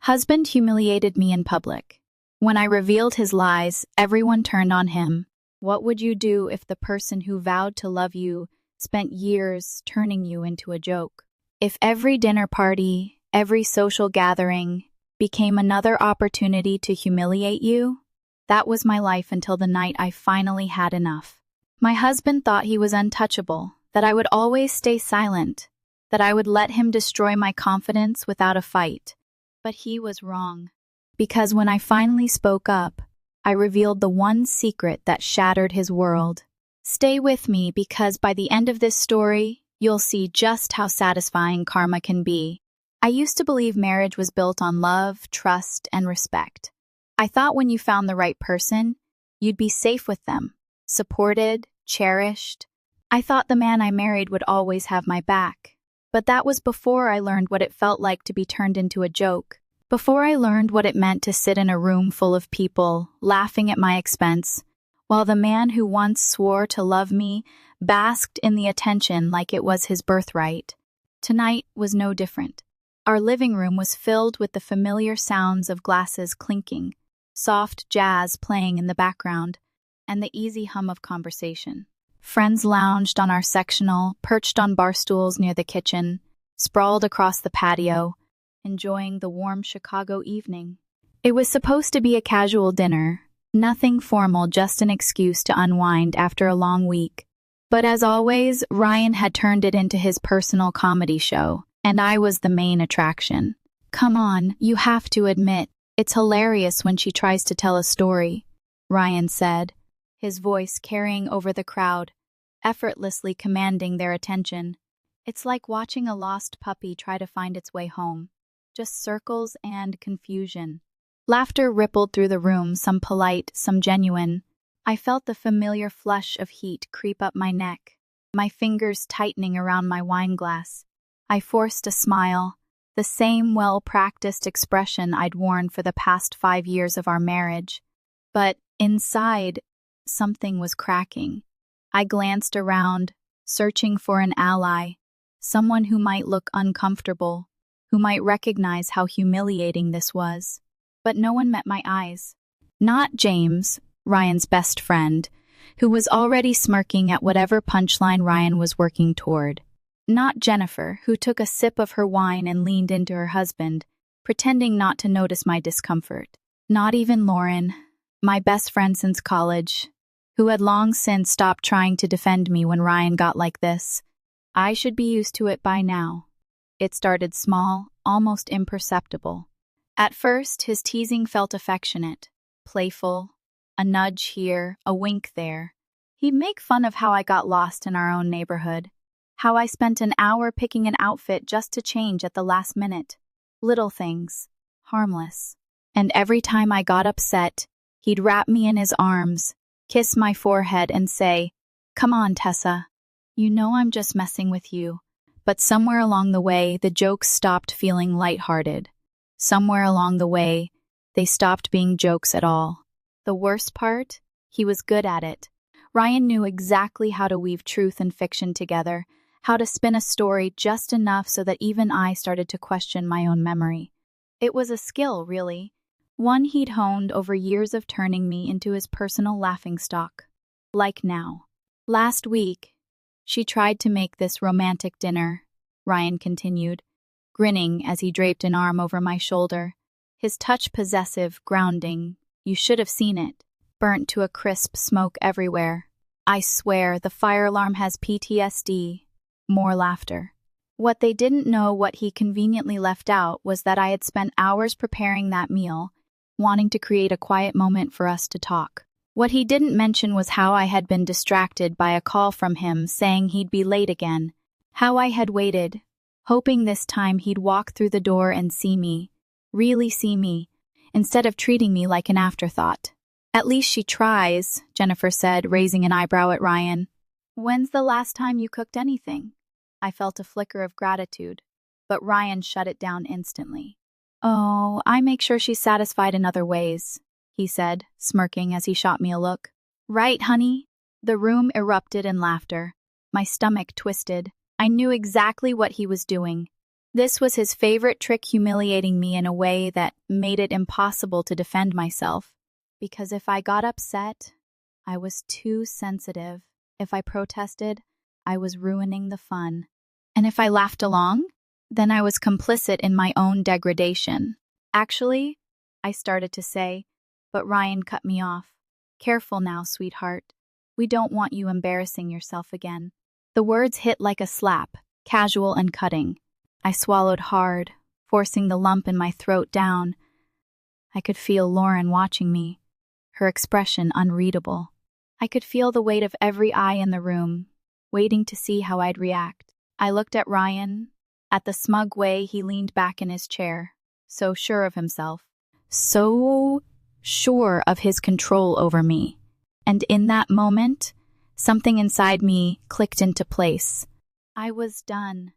Husband humiliated me in public. When I revealed his lies, everyone turned on him. What would you do if the person who vowed to love you spent years turning you into a joke? If every dinner party, every social gathering became another opportunity to humiliate you? That was my life until the night I finally had enough. My husband thought he was untouchable, that I would always stay silent, that I would let him destroy my confidence without a fight. But he was wrong. Because when I finally spoke up, I revealed the one secret that shattered his world. Stay with me because by the end of this story, you'll see just how satisfying karma can be. I used to believe marriage was built on love, trust, and respect. I thought when you found the right person, you'd be safe with them, supported, cherished. I thought the man I married would always have my back. But that was before I learned what it felt like to be turned into a joke. Before I learned what it meant to sit in a room full of people, laughing at my expense, while the man who once swore to love me basked in the attention like it was his birthright. Tonight was no different. Our living room was filled with the familiar sounds of glasses clinking, soft jazz playing in the background, and the easy hum of conversation. Friends lounged on our sectional, perched on bar stools near the kitchen, sprawled across the patio, enjoying the warm Chicago evening. It was supposed to be a casual dinner, nothing formal, just an excuse to unwind after a long week. But as always, Ryan had turned it into his personal comedy show, and I was the main attraction. Come on, you have to admit, it's hilarious when she tries to tell a story, Ryan said, his voice carrying over the crowd, effortlessly commanding their attention. It's like watching a lost puppy try to find its way home. Just circles and confusion. Laughter rippled through the room, some polite, some genuine. I felt the familiar flush of heat creep up my neck, my fingers tightening around my wine glass. I forced a smile, the same well-practiced expression I'd worn for the past 5 years of our marriage. But inside, something was cracking. I glanced around, searching for an ally, someone who might look uncomfortable, who might recognize how humiliating this was. But no one met my eyes. Not James, Ryan's best friend, who was already smirking at whatever punchline Ryan was working toward. Not Jennifer, who took a sip of her wine and leaned into her husband, pretending not to notice my discomfort. Not even Lauren, my best friend since college, who had long since stopped trying to defend me when Ryan got like this. I should be used to it by now. It started small, almost imperceptible. At first, his teasing felt affectionate, playful, a nudge here, a wink there. He'd make fun of how I got lost in our own neighborhood, how I spent an hour picking an outfit just to change at the last minute. Little things, harmless. And every time I got upset, he'd wrap me in his arms, kiss my forehead and say, "Come on, Tessa. You know I'm just messing with you." But somewhere along the way, the jokes stopped feeling lighthearted. Somewhere along the way, they stopped being jokes at all. The worst part? He was good at it. Ryan knew exactly how to weave truth and fiction together, how to spin a story just enough so that even I started to question my own memory. It was a skill, really, one he'd honed over years of turning me into his personal laughingstock. Like now. Last week, she tried to make this romantic dinner, Ryan continued, grinning as he draped an arm over my shoulder, his touch possessive, grounding. You should have seen it. Burnt to a crisp, smoke everywhere. I swear, the fire alarm has PTSD. More laughter. What they didn't know, what he conveniently left out, was that I had spent hours preparing that meal, wanting to create a quiet moment for us to talk. What he didn't mention was how I had been distracted by a call from him saying he'd be late again, how I had waited, hoping this time he'd walk through the door and see me, really see me, instead of treating me like an afterthought. At least she tries, Jennifer said, raising an eyebrow at Ryan. When's the last time you cooked anything? I felt a flicker of gratitude, but Ryan shut it down instantly. Oh, I make sure she's satisfied in other ways, he said, smirking as he shot me a look. Right, honey? The room erupted in laughter. My stomach twisted. I knew exactly what he was doing. This was his favorite trick, humiliating me in a way that made it impossible to defend myself. Because if I got upset, I was too sensitive. If I protested, I was ruining the fun. And if I laughed along, then I was complicit in my own degradation. Actually, I started to say, but Ryan cut me off. Careful now, sweetheart. We don't want you embarrassing yourself again. The words hit like a slap, casual and cutting. I swallowed hard, forcing the lump in my throat down. I could feel Lauren watching me, her expression unreadable. I could feel the weight of every eye in the room, waiting to see how I'd react. I looked at Ryan, at the smug way he leaned back in his chair, so sure of himself, so sure of his control over me. And in that moment, something inside me clicked into place. I was done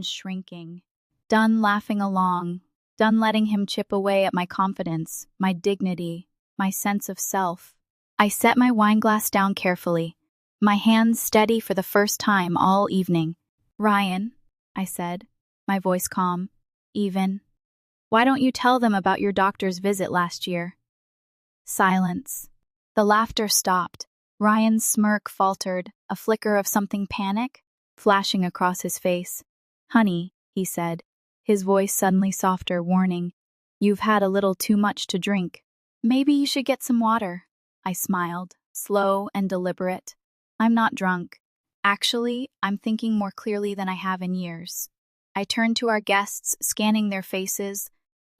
shrinking, done laughing along, done letting him chip away at my confidence, my dignity, my sense of self. I set my wineglass down carefully, my hands steady for the first time all evening. Ryan, I said, my voice calm, even. Why don't you tell them about your doctor's visit last year? Silence. The laughter stopped. Ryan's smirk faltered, a flicker of something panic flashing across his face. Honey, he said, his voice suddenly softer, warning, you've had a little too much to drink. Maybe you should get some water. I smiled, slow and deliberate. I'm not drunk. Actually, I'm thinking more clearly than I have in years. I turned to our guests, scanning their faces,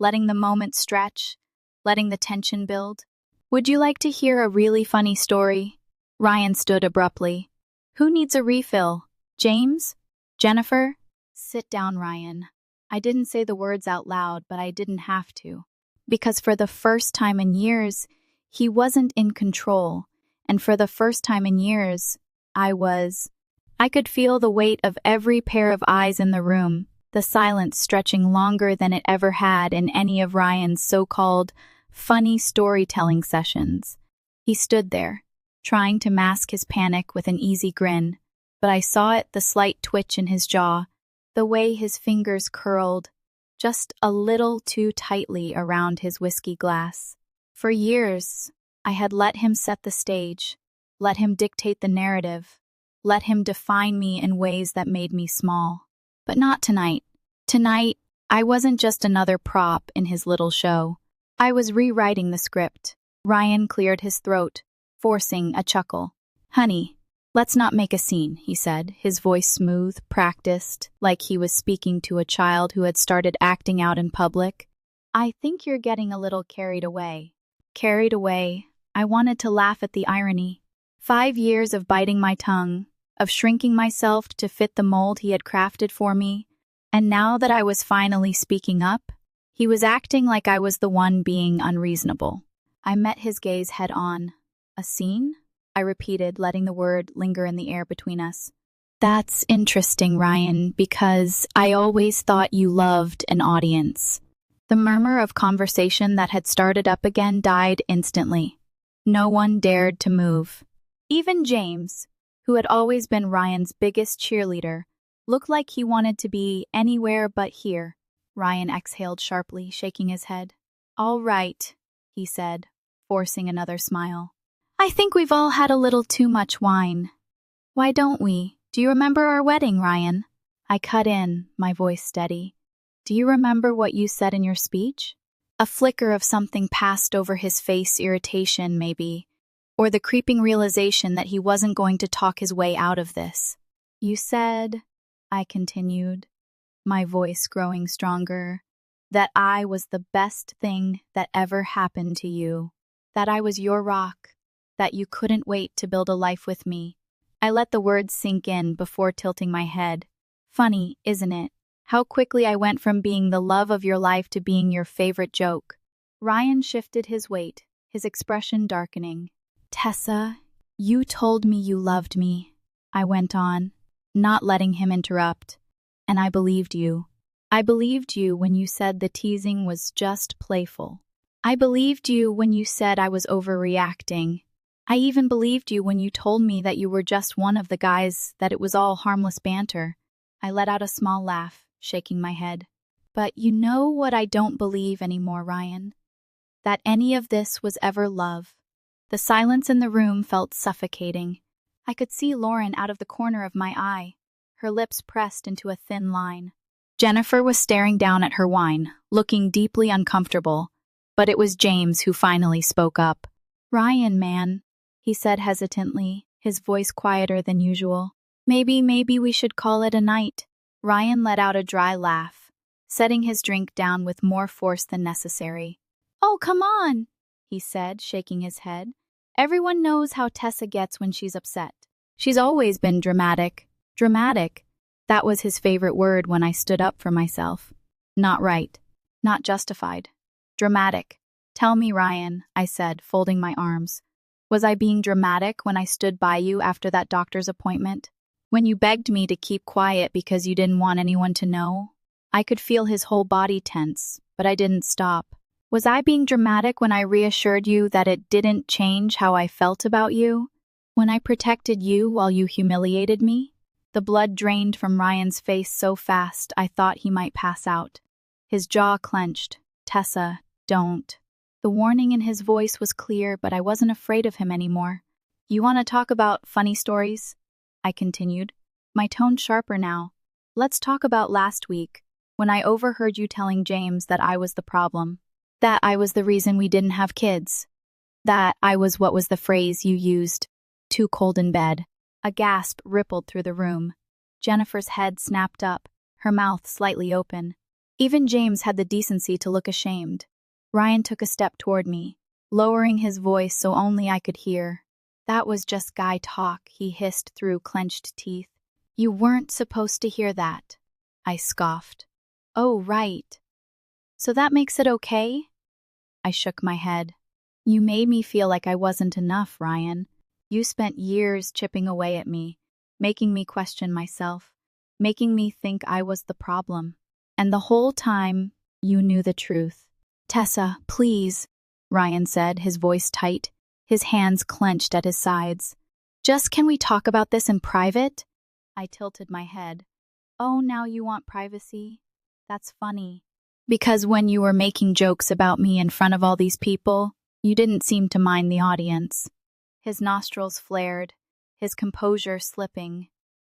letting the moment stretch, letting the tension build. Would you like to hear a really funny story? Ryan stood abruptly. Who needs a refill? James? Jennifer? Sit down, Ryan. I didn't say the words out loud, but I didn't have to. Because for the first time in years, he wasn't in control. And for the first time in years, I was. I could feel the weight of every pair of eyes in the room, the silence stretching longer than it ever had in any of Ryan's so-called funny storytelling sessions. He stood there, trying to mask his panic with an easy grin, but I saw it, the slight twitch in his jaw, the way his fingers curled, just a little too tightly around his whiskey glass. For years, I had let him set the stage, let him dictate the narrative, let him define me in ways that made me small. But not tonight. Tonight, I wasn't just another prop in his little show. I was rewriting the script. Ryan cleared his throat, forcing a chuckle. Honey, let's not make a scene, he said, his voice smooth, practiced, like he was speaking to a child who had started acting out in public. I think you're getting a little carried away. Carried away. I wanted to laugh at the irony. 5 years of biting my tongue, of shrinking myself to fit the mold he had crafted for me, and now that I was finally speaking up, he was acting like I was the one being unreasonable. I met his gaze head on. A scene? I repeated, letting the word linger in the air between us. That's interesting, Ryan, because I always thought you loved an audience. The murmur of conversation that had started up again died instantly. No one dared to move. Even James, who had always been Ryan's biggest cheerleader, looked like he wanted to be anywhere but here. Ryan exhaled sharply, shaking his head. All right, he said, forcing another smile. I think we've all had a little too much wine. Why don't we? Do you remember our wedding, Ryan? I cut in, my voice steady. Do you remember what you said in your speech? A flicker of something passed over his face, irritation maybe, or the creeping realization that he wasn't going to talk his way out of this. You said, I continued, my voice growing stronger, that I was the best thing that ever happened to you, that I was your rock, that you couldn't wait to build a life with me. I let the words sink in before tilting my head. Funny, isn't it? How quickly I went from being the love of your life to being your favorite joke. Ryan shifted his weight, his expression darkening. Tessa, you told me you loved me, I went on, not letting him interrupt. And I believed you. I believed you when you said the teasing was just playful. I believed you when you said I was overreacting. I even believed you when you told me that you were just one of the guys, that it was all harmless banter. I let out a small laugh, shaking my head. But you know what I don't believe anymore, Ryan? That any of this was ever love. The silence in the room felt suffocating. I could see Lauren out of the corner of my eye, her lips pressed into a thin line. Jennifer was staring down at her wine, looking deeply uncomfortable, but it was James who finally spoke up. "Ryan, man," he said hesitantly, his voice quieter than usual. Maybe we should call it a night." Ryan let out a dry laugh, setting his drink down with more force than necessary. "Oh, come on," he said, shaking his head. "Everyone knows how Tessa gets when she's upset. She's always been dramatic. Dramatic. That was his favorite word when I stood up for myself. Not right. Not justified. Dramatic. "Tell me, Ryan," I said, folding my arms. "Was I being dramatic when I stood by you after that doctor's appointment? When you begged me to keep quiet because you didn't want anyone to know?" I could feel his whole body tense, but I didn't stop. "Was I being dramatic when I reassured you that it didn't change how I felt about you? When I protected you while you humiliated me?" The blood drained from Ryan's face so fast I thought he might pass out. His jaw clenched. "Tessa, don't." The warning in his voice was clear, but I wasn't afraid of him anymore. "You want to talk about funny stories?" I continued, my tone sharper now. "Let's talk about last week, when I overheard you telling James that I was the problem. That I was the reason we didn't have kids. That I was what was the phrase you used? Too cold in bed." A gasp rippled through the room. Jennifer's head snapped up, her mouth slightly open. Even James had the decency to look ashamed. Ryan took a step toward me, lowering his voice so only I could hear. "That was just guy talk," he hissed through clenched teeth. "You weren't supposed to hear that." I scoffed. "Oh, right. So that makes it okay?" I shook my head. "You made me feel like I wasn't enough, Ryan. You spent years chipping away at me, making me question myself, making me think I was the problem. And the whole time, you knew the truth." "Tessa, please," Ryan said, his voice tight, his hands clenched at his sides. "Just can we talk about this in private?" I tilted my head. "Oh, now you want privacy? That's funny. Because when you were making jokes about me in front of all these people, you didn't seem to mind the audience." His nostrils flared, his composure slipping.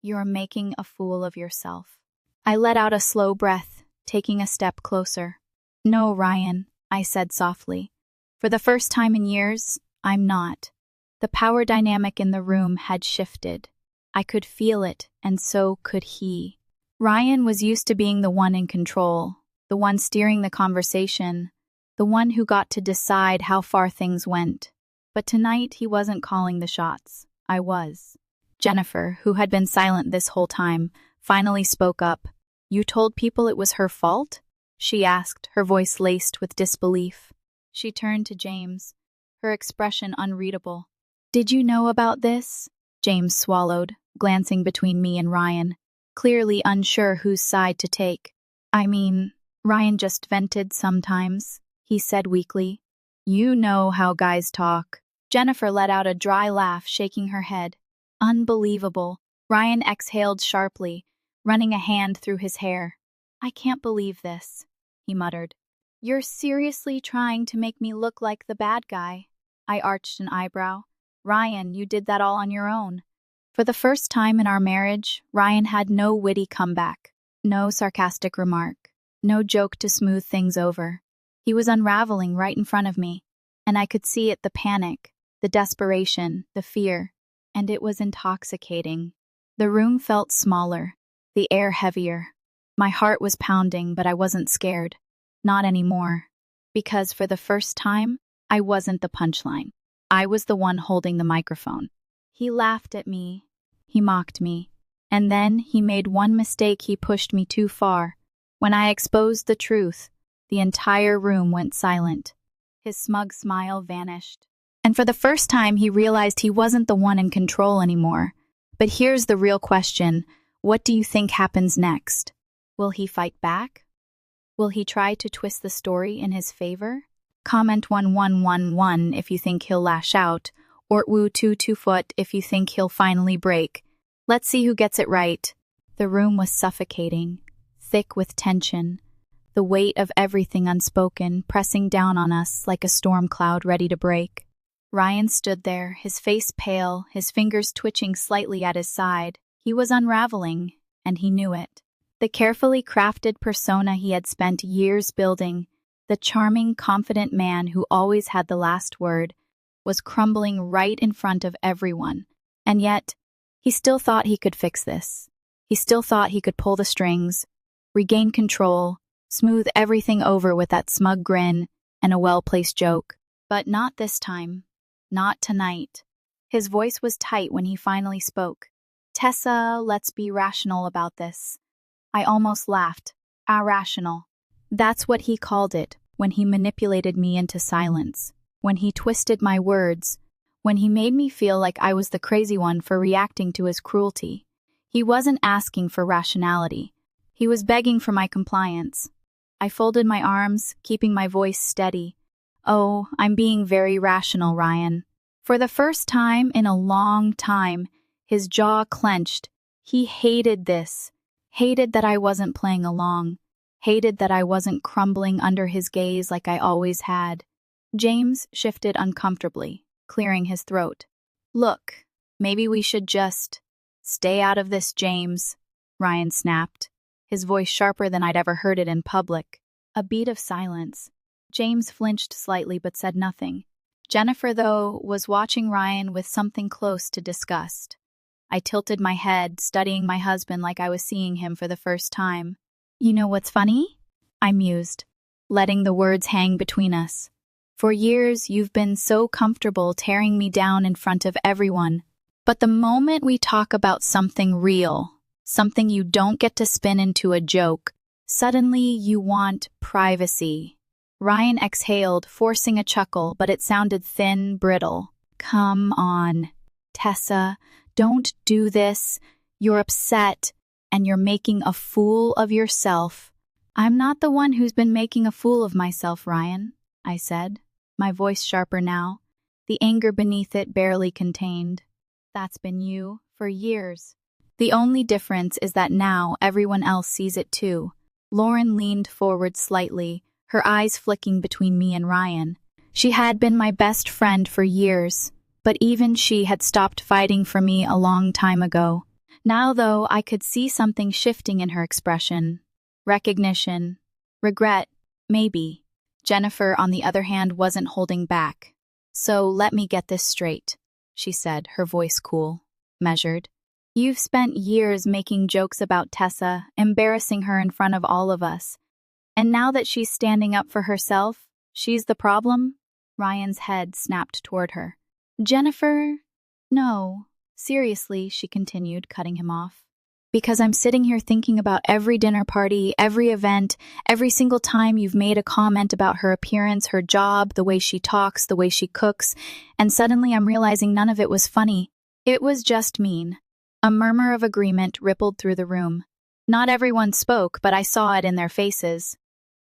"You're making a fool of yourself." I let out a slow breath, taking a step closer. "No, Ryan," I said softly. "For the first time in years, I'm not." The power dynamic in the room had shifted. I could feel it, and so could he. Ryan was used to being the one in control, the one steering the conversation, the one who got to decide how far things went. But tonight he wasn't calling the shots. I was. Jennifer, who had been silent this whole time, finally spoke up. "You told people it was her fault?" she asked, her voice laced with disbelief. She turned to James, her expression unreadable. "Did you know about this?" James swallowed, glancing between me and Ryan, clearly unsure whose side to take. "I mean, Ryan just vented sometimes," he said weakly. "You know how guys talk." Jennifer let out a dry laugh, shaking her head. "Unbelievable." Ryan exhaled sharply, running a hand through his hair. "I can't believe this," he muttered. "You're seriously trying to make me look like the bad guy?" I arched an eyebrow. "Ryan, you did that all on your own." For the first time in our marriage, Ryan had no witty comeback, no sarcastic remark, no joke to smooth things over. He was unraveling right in front of me, and I could see it, the panic, the desperation, the fear, and it was intoxicating. The room felt smaller, the air heavier. My heart was pounding, but I wasn't scared. Not anymore. Because for the first time, I wasn't the punchline. I was the one holding the microphone. He laughed at me. He mocked me. And then he made one mistake. He pushed me too far. When I exposed the truth, the entire room went silent. His smug smile vanished. And for the first time, he realized he wasn't the one in control anymore. But here's the real question. What do you think happens next? Will he fight back? Will he try to twist the story in his favor? Comment 1111 if you think he'll lash out, or woo22foot if you think he'll finally break. Let's see who gets it right. The room was suffocating. thick with tension, the weight of everything unspoken pressing down on us like a storm cloud ready to break. Ryan stood there, his face pale, his fingers twitching slightly at his side. He was unraveling, and he knew it. The carefully crafted persona he had spent years building, the charming, confident man who always had the last word, was crumbling right in front of everyone. And yet, he still thought he could fix this. He still thought he could pull the strings, regain control, smooth everything over with that smug grin and a well-placed joke. But not this time. Not tonight. His voice was tight when he finally spoke. "Tessa, let's be rational about this." I almost laughed. Irrational. That's what he called it when he manipulated me into silence, when he twisted my words, when he made me feel like I was the crazy one for reacting to his cruelty. He wasn't asking for rationality. He was begging for my compliance. I folded my arms, keeping my voice steady. "Oh, I'm being very rational, Ryan." For the first time in a long time, his jaw clenched. He hated this. Hated that I wasn't playing along. Hated that I wasn't crumbling under his gaze like I always had. James shifted uncomfortably, clearing his throat. "Look, maybe we should just stay out of this, James," Ryan snapped, his voice sharper than I'd ever heard it in public. A beat of silence. James flinched slightly but said nothing. Jennifer, though, was watching Ryan with something close to disgust. I tilted my head, studying my husband like I was seeing him for the first time. "You know what's funny?" I mused, letting the words hang between us. "For years, you've been so comfortable tearing me down in front of everyone. But the moment we talk about something real, something you don't get to spin into a joke, suddenly you want privacy." Ryan exhaled, forcing a chuckle, but it sounded thin, brittle. "Come on, Tessa, don't do this. You're upset, and you're making a fool of yourself." "I'm not the one who's been making a fool of myself, Ryan," I said, my voice sharper now, the anger beneath it barely contained. "That's been you, for years. The only difference is that now everyone else sees it too." Lauren leaned forward slightly, her eyes flicking between me and Ryan. She had been my best friend for years, but even she had stopped fighting for me a long time ago. Now, though, I could see something shifting in her expression. Recognition. Regret. Maybe. Jennifer, on the other hand, wasn't holding back. "So let me get this straight," she said, her voice cool, measured. "You've spent years making jokes about Tessa, embarrassing her in front of all of us. And now that she's standing up for herself, she's the problem?" Ryan's head snapped toward her. "Jennifer, no. Seriously," she continued, cutting him off. "Because I'm sitting here thinking about every dinner party, every event, every single time you've made a comment about her appearance, her job, the way she talks, the way she cooks, and suddenly I'm realizing none of it was funny. It was just mean." A murmur of agreement rippled through the room. Not everyone spoke, but I saw it in their faces.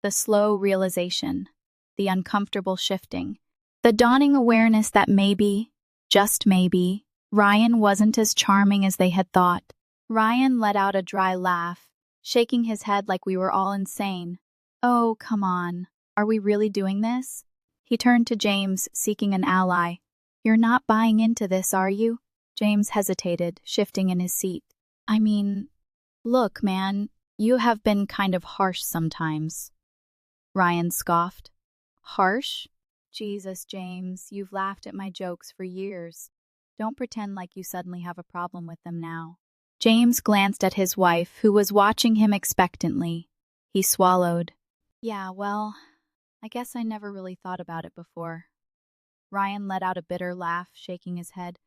The slow realization, the uncomfortable shifting, the dawning awareness that maybe, just maybe, Ryan wasn't as charming as they had thought. Ryan let out a dry laugh, shaking his head like we were all insane. "Oh, come on. Are we really doing this?" He turned to James, seeking an ally. "You're not buying into this, are you?" James hesitated, shifting in his seat. "I mean, look, man, you have been kind of harsh sometimes." Ryan scoffed. "Harsh? Jesus, James, you've laughed at my jokes for years. Don't pretend like you suddenly have a problem with them now." James glanced at his wife, who was watching him expectantly. He swallowed. "Yeah, well, I guess I never really thought about it before." Ryan let out a bitter laugh, shaking his head.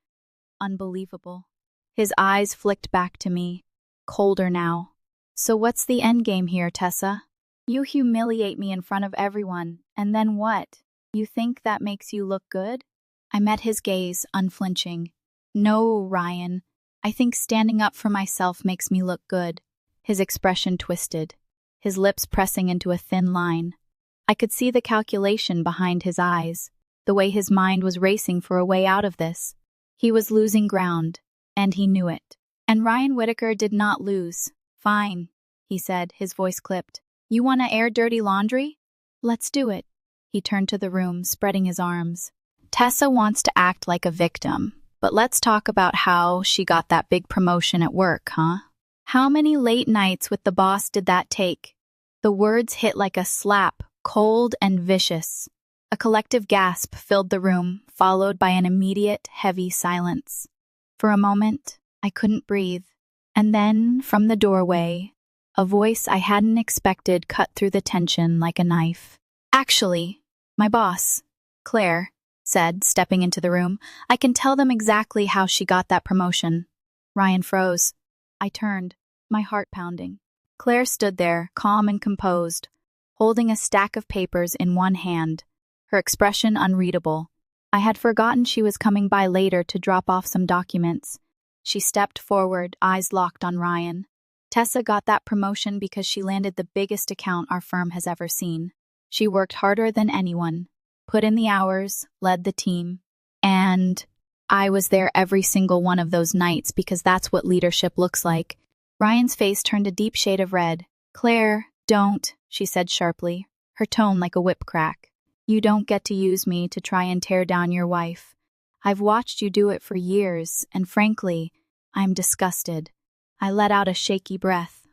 Unbelievable. His eyes flicked back to me, colder now. "So what's the end game here, Tessa? You humiliate me in front of everyone, and then what? You think that makes you look good?" I met his gaze, unflinching. "No, Ryan. I think standing up for myself makes me look good." His expression twisted, his lips pressing into a thin line. I could see the calculation behind his eyes, the way his mind was racing for a way out of this. He was losing ground, and he knew it. And Ryan Whitaker did not lose. Fine. he said, his voice clipped. You want to air dirty laundry? Let's do it. He turned to the room, spreading his arms. Tessa wants to act like a victim, but let's talk about how she got that big promotion at work, huh? How many late nights with the boss did that take? The words hit like a slap, cold and vicious. A collective gasp filled the room, followed by an immediate, heavy silence. For a moment, I couldn't breathe. And then, from the doorway, a voice I hadn't expected cut through the tension like a knife. Actually, my boss, Claire, said, stepping into the room. I can tell them exactly how she got that promotion. Ryan froze. I turned, my heart pounding. Claire stood there, calm and composed, holding a stack of papers in one hand, her expression unreadable. I had forgotten she was coming by later to drop off some documents. She stepped forward, eyes locked on Ryan. Tessa got that promotion because she landed the biggest account our firm has ever seen. She worked harder than anyone, put in the hours, led the team, and I was there every single one of those nights because that's what leadership looks like. Ryan's face turned a deep shade of red. Claire, don't, she said sharply, her tone like a whip crack. You don't get to use me to try and tear down your wife. I've watched you do it for years, and frankly, I'm disgusted. I let out a shaky breath,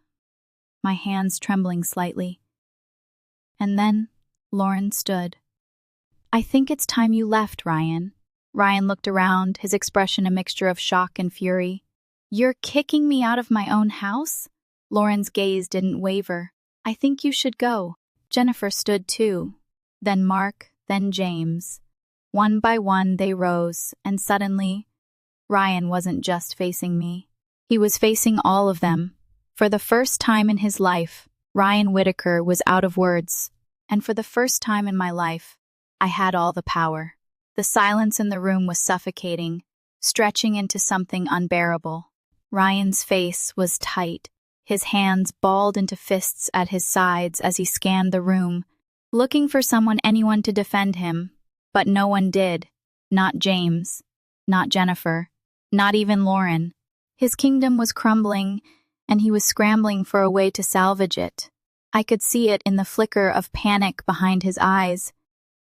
my hands trembling slightly. And then Lauren stood. I think it's time you left, Ryan. Ryan looked around, his expression a mixture of shock and fury. You're kicking me out of my own house? Lauren's gaze didn't waver. I think you should go. Jennifer stood too. Then Mark, then James. One by one they rose, and suddenly, Ryan wasn't just facing me. He was facing all of them. For the first time in his life, Ryan Whitaker was out of words. And for the first time in my life, I had all the power. The silence in the room was suffocating, stretching into something unbearable. Ryan's face was tight, his hands balled into fists at his sides as he scanned the room, looking for anyone to defend him. But no one did. Not James, not Jennifer, not even Lauren. His kingdom was crumbling, and he was scrambling for a way to salvage it. I could see it in the flicker of panic behind his eyes,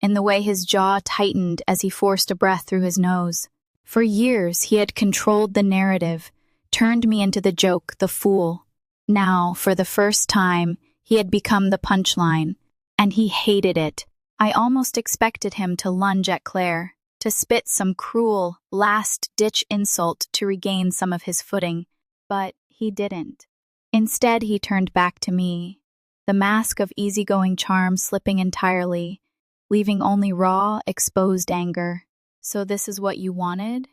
in the way his jaw tightened as he forced a breath through his nose. For years, he had controlled the narrative, turned me into the joke, the fool. Now, for the first time, he had become the punchline, and he hated it. I almost expected him to lunge at Claire, to spit some cruel, last-ditch insult to regain some of his footing, but he didn't. Instead, he turned back to me, the mask of easygoing charm slipping entirely, leaving only raw, exposed anger. So this is what you wanted?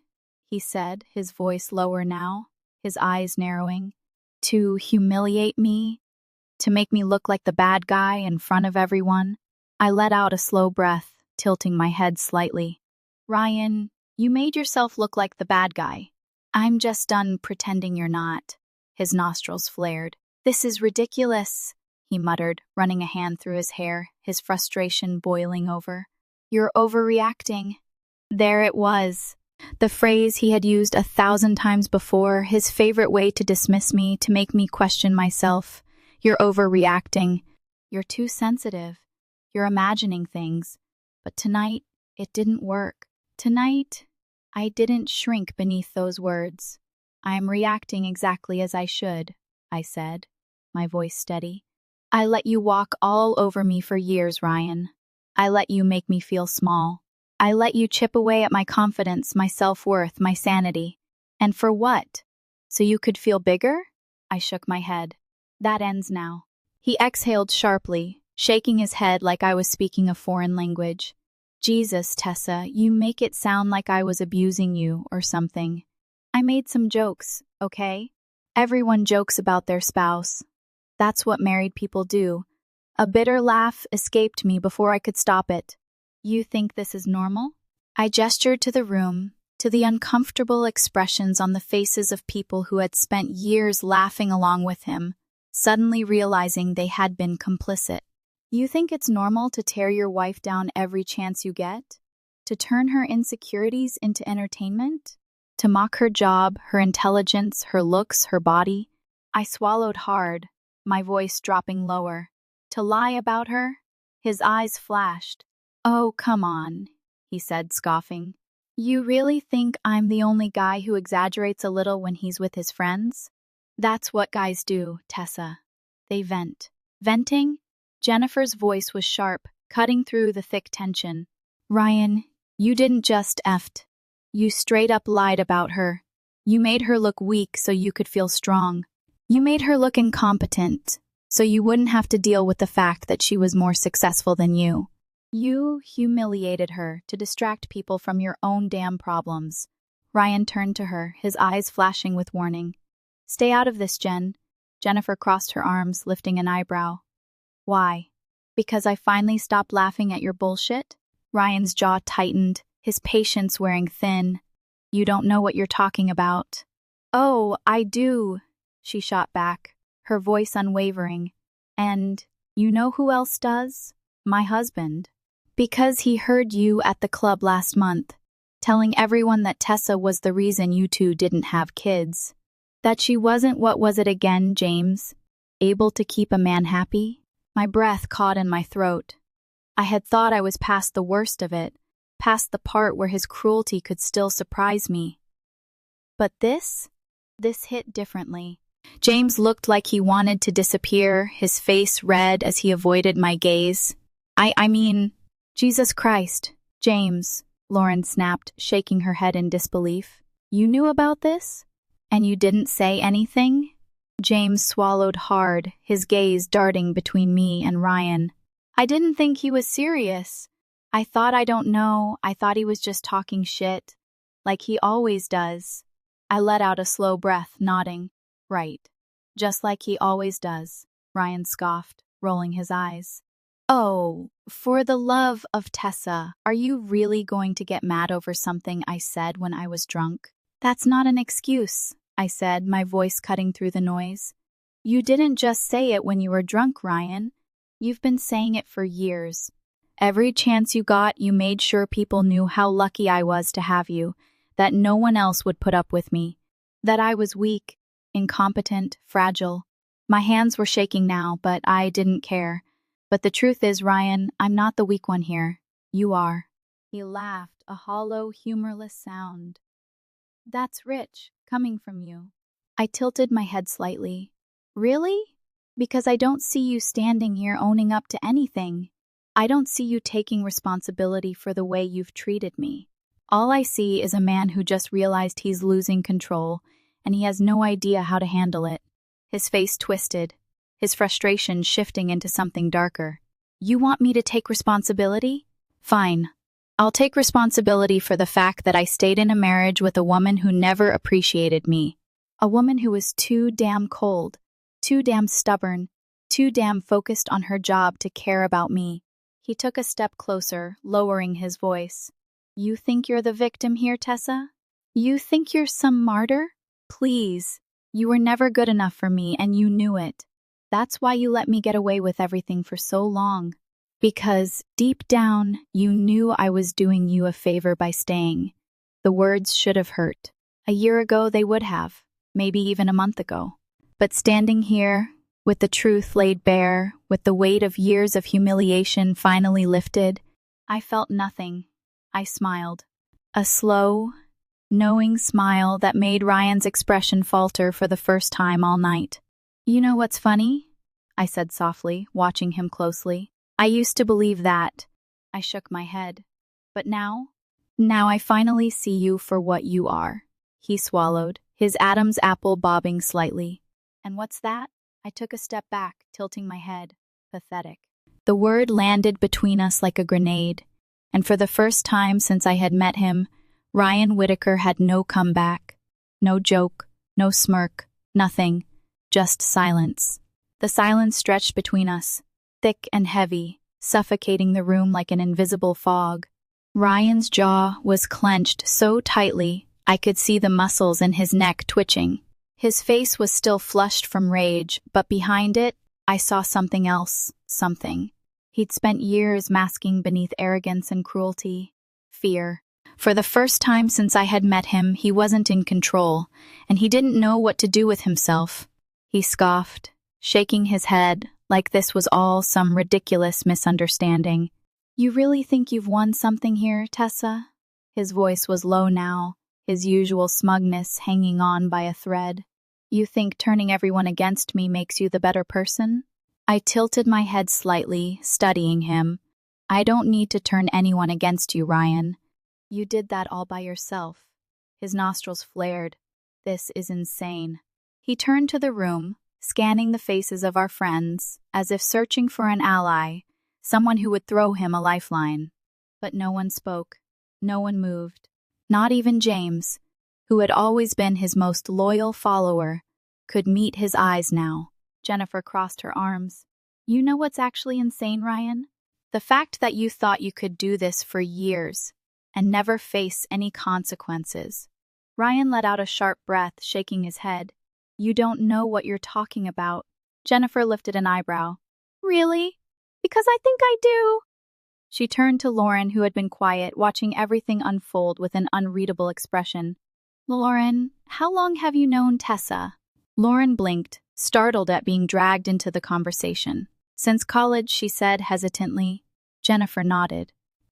He said, his voice lower now, his eyes narrowing. To humiliate me? To make me look like the bad guy in front of everyone? I let out a slow breath, tilting my head slightly. Ryan, you made yourself look like the bad guy. I'm just done pretending you're not. His nostrils flared. This is ridiculous, he muttered, running a hand through his hair, his frustration boiling over. You're overreacting. There it was. The phrase he had used 1,000 times before, his favorite way to dismiss me, to make me question myself. You're overreacting. You're too sensitive. You're imagining things. But tonight, it didn't work. Tonight, I didn't shrink beneath those words. I'm reacting exactly as I should, I said, my voice steady. I let you walk all over me for years, Ryan. I let you make me feel small. I let you chip away at my confidence, my self-worth, my sanity. And for what? So you could feel bigger? I shook my head. That ends now. He exhaled sharply, shaking his head like I was speaking a foreign language. Jesus, Tessa, you make it sound like I was abusing you or something. I made some jokes, okay? Everyone jokes about their spouse. That's what married people do. A bitter laugh escaped me before I could stop it. You think this is normal? I gestured to the room, to the uncomfortable expressions on the faces of people who had spent years laughing along with him, suddenly realizing they had been complicit. You think it's normal to tear your wife down every chance you get? To turn her insecurities into entertainment? To mock her job, her intelligence, her looks, her body? I swallowed hard. my voice dropping lower. To lie about her? His eyes flashed. Oh, come on, he said, scoffing. You really think I'm the only guy who exaggerates a little when he's with his friends? That's what guys do, Tessa. They vent. Venting? Jennifer's voice was sharp, cutting through the thick tension. Ryan, you didn't just effed. You straight up lied about her. You made her look weak so you could feel strong. You made her look incompetent so you wouldn't have to deal with the fact that she was more successful than you. You humiliated her to distract people from your own damn problems. Ryan turned to her, his eyes flashing with warning. Stay out of this, Jen. Jennifer crossed her arms, lifting an eyebrow. Why? Because I finally stopped laughing at your bullshit? Ryan's jaw tightened, his patience wearing thin. You don't know what you're talking about. Oh, I do, she shot back, her voice unwavering. And you know who else does? My husband. Because he heard you at the club last month, telling everyone that Tessa was the reason you two didn't have kids. That she wasn't, what was it again, James? Able to keep a man happy? My breath caught in my throat. I had thought I was past the worst of it, past the part where his cruelty could still surprise me. But this hit differently. James looked like he wanted to disappear, his face red as he avoided my gaze. I mean, Jesus Christ, James, Lauren snapped, shaking her head in disbelief. You knew about this? And you didn't say anything? James swallowed hard, his gaze darting between me and Ryan. I didn't think he was serious. I thought he was just talking shit, like he always does. I let out a slow breath, nodding. Right. Just like he always does, Ryan scoffed, rolling his eyes. Oh, for the love of Tessa, are you really going to get mad over something I said when I was drunk? That's not an excuse, I said, my voice cutting through the noise. You didn't just say it when you were drunk, Ryan. You've been saying it for years. Every chance you got, you made sure people knew how lucky I was to have you, that no one else would put up with me, that I was weak, incompetent, fragile. My hands were shaking now, but I didn't care. But the truth is, Ryan, I'm not the weak one here. You are. He laughed, a hollow, humorless sound. That's rich, coming from you. I tilted my head slightly. Really? Because I don't see you standing here owning up to anything. I don't see you taking responsibility for the way you've treated me. All I see is a man who just realized he's losing control, and he has no idea how to handle it. His face twisted, his frustration shifting into something darker. You want me to take responsibility? Fine. I'll take responsibility for the fact that I stayed in a marriage with a woman who never appreciated me. A woman who was too damn cold, too damn stubborn, too damn focused on her job to care about me. He took a step closer, lowering his voice. You think you're the victim here, Tessa? You think you're some martyr? Please. You were never good enough for me, and you knew it. That's why you let me get away with everything for so long. Because, deep down, you knew I was doing you a favor by staying. The words should have hurt. A year ago they would have, maybe even a month ago. But standing here, with the truth laid bare, with the weight of years of humiliation finally lifted, I felt nothing. I smiled. A slow, knowing smile that made Ryan's expression falter for the first time all night. You know what's funny? I said softly, watching him closely. I used to believe that. I shook my head. But now I finally see you for what you are. He swallowed, his Adam's apple bobbing slightly. And what's that? I took a step back, tilting my head. Pathetic. The word landed between us like a grenade, and for the first time since I had met him, Ryan Whitaker had no comeback, no joke, no smirk, nothing, just silence. The silence stretched between us, thick and heavy, suffocating the room like an invisible fog. Ryan's jaw was clenched so tightly I could see the muscles in his neck twitching. His face was still flushed from rage, but behind it, I saw something else, something. He'd spent years masking beneath arrogance and cruelty. Fear. For the first time since I had met him, he wasn't in control, and he didn't know what to do with himself. He scoffed. shaking his head like this was all some ridiculous misunderstanding. You really think you've won something here, Tessa? His voice was low now, his usual smugness hanging on by a thread. You think turning everyone against me makes you the better person? I tilted my head slightly, studying him. I don't need to turn anyone against you, Ryan. You did that all by yourself. His nostrils flared. This is insane. He turned to the room, scanning the faces of our friends, as if searching for an ally, someone who would throw him a lifeline. But no one spoke. No one moved. Not even James, who had always been his most loyal follower, could meet his eyes now. Jennifer crossed her arms. You know what's actually insane, Ryan? The fact that you thought you could do this for years and never face any consequences. Ryan let out a sharp breath, shaking his head. You don't know what you're talking about. Jennifer lifted an eyebrow. Really? Because I think I do. She turned to Lauren, who had been quiet, watching everything unfold with an unreadable expression. Lauren, how long have you known Tessa? Lauren blinked, startled at being dragged into the conversation. Since college, she said hesitantly. Jennifer nodded.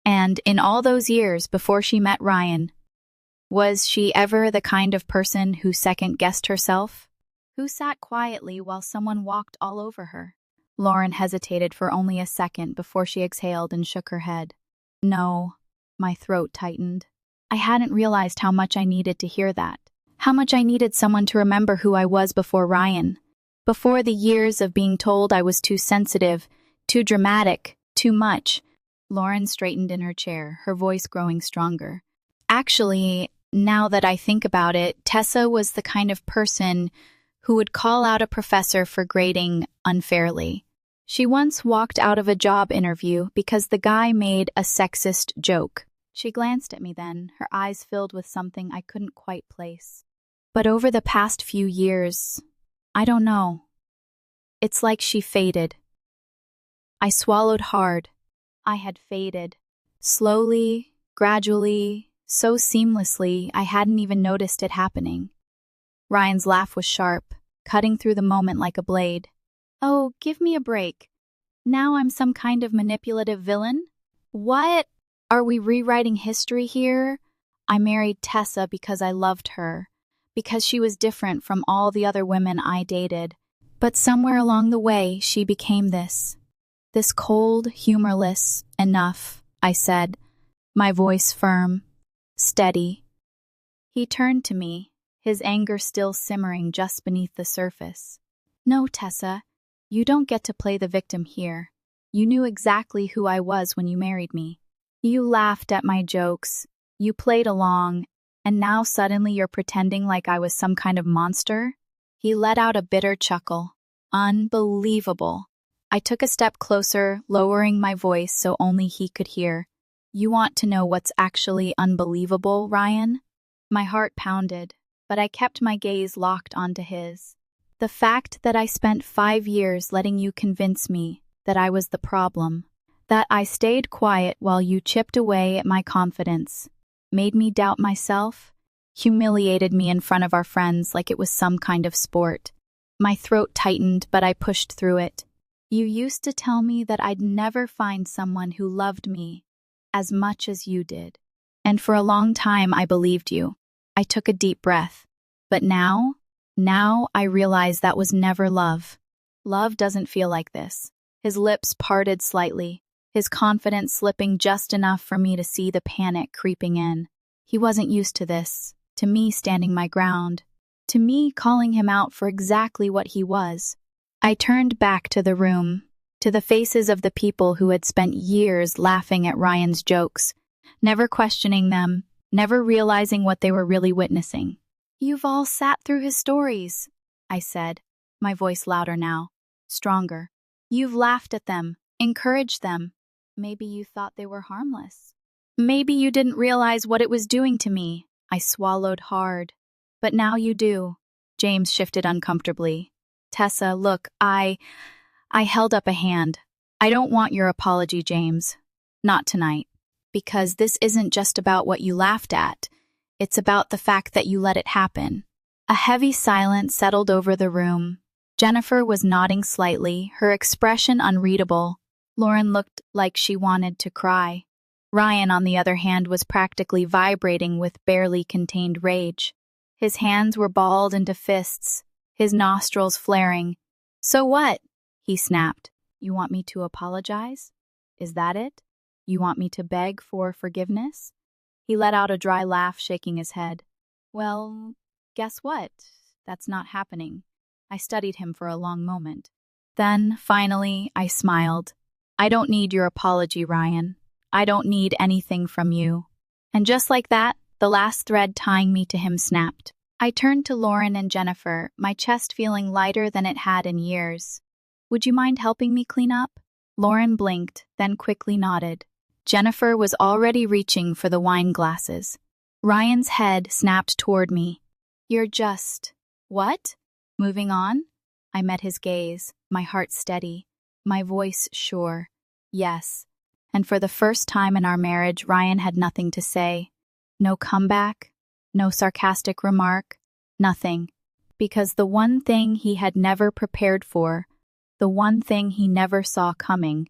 And in all those years before she met Ryan, was she ever the kind of person who second-guessed herself? Who sat quietly while someone walked all over her? Lauren hesitated for only a second before she exhaled and shook her head. No. My throat tightened. I hadn't realized how much I needed to hear that. How much I needed someone to remember who I was before Ryan. Before the years of being told I was too sensitive, too dramatic, too much. Lauren straightened in her chair, her voice growing stronger. Actually, now that I think about it, Tessa was the kind of person who would call out a professor for grading unfairly. She once walked out of a job interview because the guy made a sexist joke. She glanced at me then, her eyes filled with something I couldn't quite place. But over the past few years, I don't know. It's like she faded. I swallowed hard. I had faded. Slowly, gradually, so seamlessly, I hadn't even noticed it happening. Ryan's laugh was sharp, cutting through the moment like a blade. Oh, give me a break. Now I'm some kind of manipulative villain? What? Are we rewriting history here? I married Tessa because I loved her, because she was different from all the other women I dated. But somewhere along the way, she became this cold, humorless, enough, I said, my voice firm, steady. He turned to me, his anger still simmering just beneath the surface. No, Tessa, you don't get to play the victim here. You knew exactly who I was when you married me. You laughed at my jokes, you played along, and now suddenly you're pretending like I was some kind of monster? He let out a bitter chuckle. Unbelievable. I took a step closer, lowering my voice so only he could hear. You want to know what's actually unbelievable, Ryan? My heart pounded, but I kept my gaze locked onto his. The fact that I spent 5 years letting you convince me that I was the problem, that I stayed quiet while you chipped away at my confidence, made me doubt myself, humiliated me in front of our friends like it was some kind of sport. My throat tightened, but I pushed through it. You used to tell me that I'd never find someone who loved me as much as you did. And for a long time, I believed you. I took a deep breath. But now I realize that was never love. Love doesn't feel like this. His lips parted slightly, his confidence slipping just enough for me to see the panic creeping in. He wasn't used to this, to me standing my ground, to me calling him out for exactly what he was. I turned back to the room, to the faces of the people who had spent years laughing at Ryan's jokes, never questioning them, never realizing what they were really witnessing. You've all sat through his stories, I said, my voice louder now, stronger. You've laughed at them, encouraged them. Maybe you thought they were harmless. Maybe you didn't realize what it was doing to me. I swallowed hard. But now you do. James shifted uncomfortably. Tessa, look, I held up a hand. I don't want your apology, James. Not tonight. Because this isn't just about what you laughed at. It's about the fact that you let it happen. A heavy silence settled over the room. Jennifer was nodding slightly, her expression unreadable. Lauren looked like she wanted to cry. Ryan, on the other hand, was practically vibrating with barely contained rage. His hands were balled into fists, his nostrils flaring. "So what?" he snapped. "You want me to apologize? Is that it? You want me to beg for forgiveness?" He let out a dry laugh, shaking his head. "Well, guess what? That's not happening." I studied him for a long moment. Then, finally, I smiled. "I don't need your apology, Ryan. I don't need anything from you." And just like that, the last thread tying me to him snapped. I turned to Lauren and Jennifer, my chest feeling lighter than it had in years. "Would you mind helping me clean up?" Lauren blinked, then quickly nodded. Jennifer was already reaching for the wine glasses. Ryan's head snapped toward me. "You're just... what? Moving on?" I met his gaze, my heart steady, my voice sure. Yes. And for the first time in our marriage, Ryan had nothing to say. No comeback, no sarcastic remark, nothing. Because the one thing he had never prepared for, the one thing he never saw coming,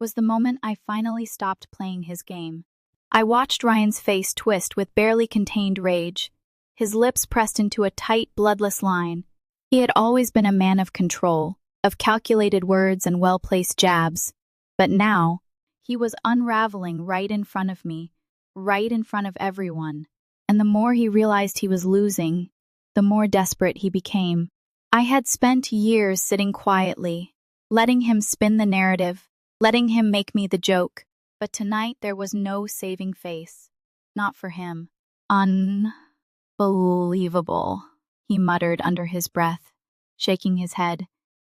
was the moment I finally stopped playing his game. I watched Ryan's face twist with barely contained rage. His lips pressed into a tight, bloodless line. He had always been a man of control, of calculated words and well-placed jabs. But now, he was unraveling right in front of me, right in front of everyone. And the more he realized he was losing, the more desperate he became. I had spent years sitting quietly, letting him spin the narrative, letting him make me the joke. But tonight there was no saving face. Not for him. "Unbelievable," he muttered under his breath, shaking his head.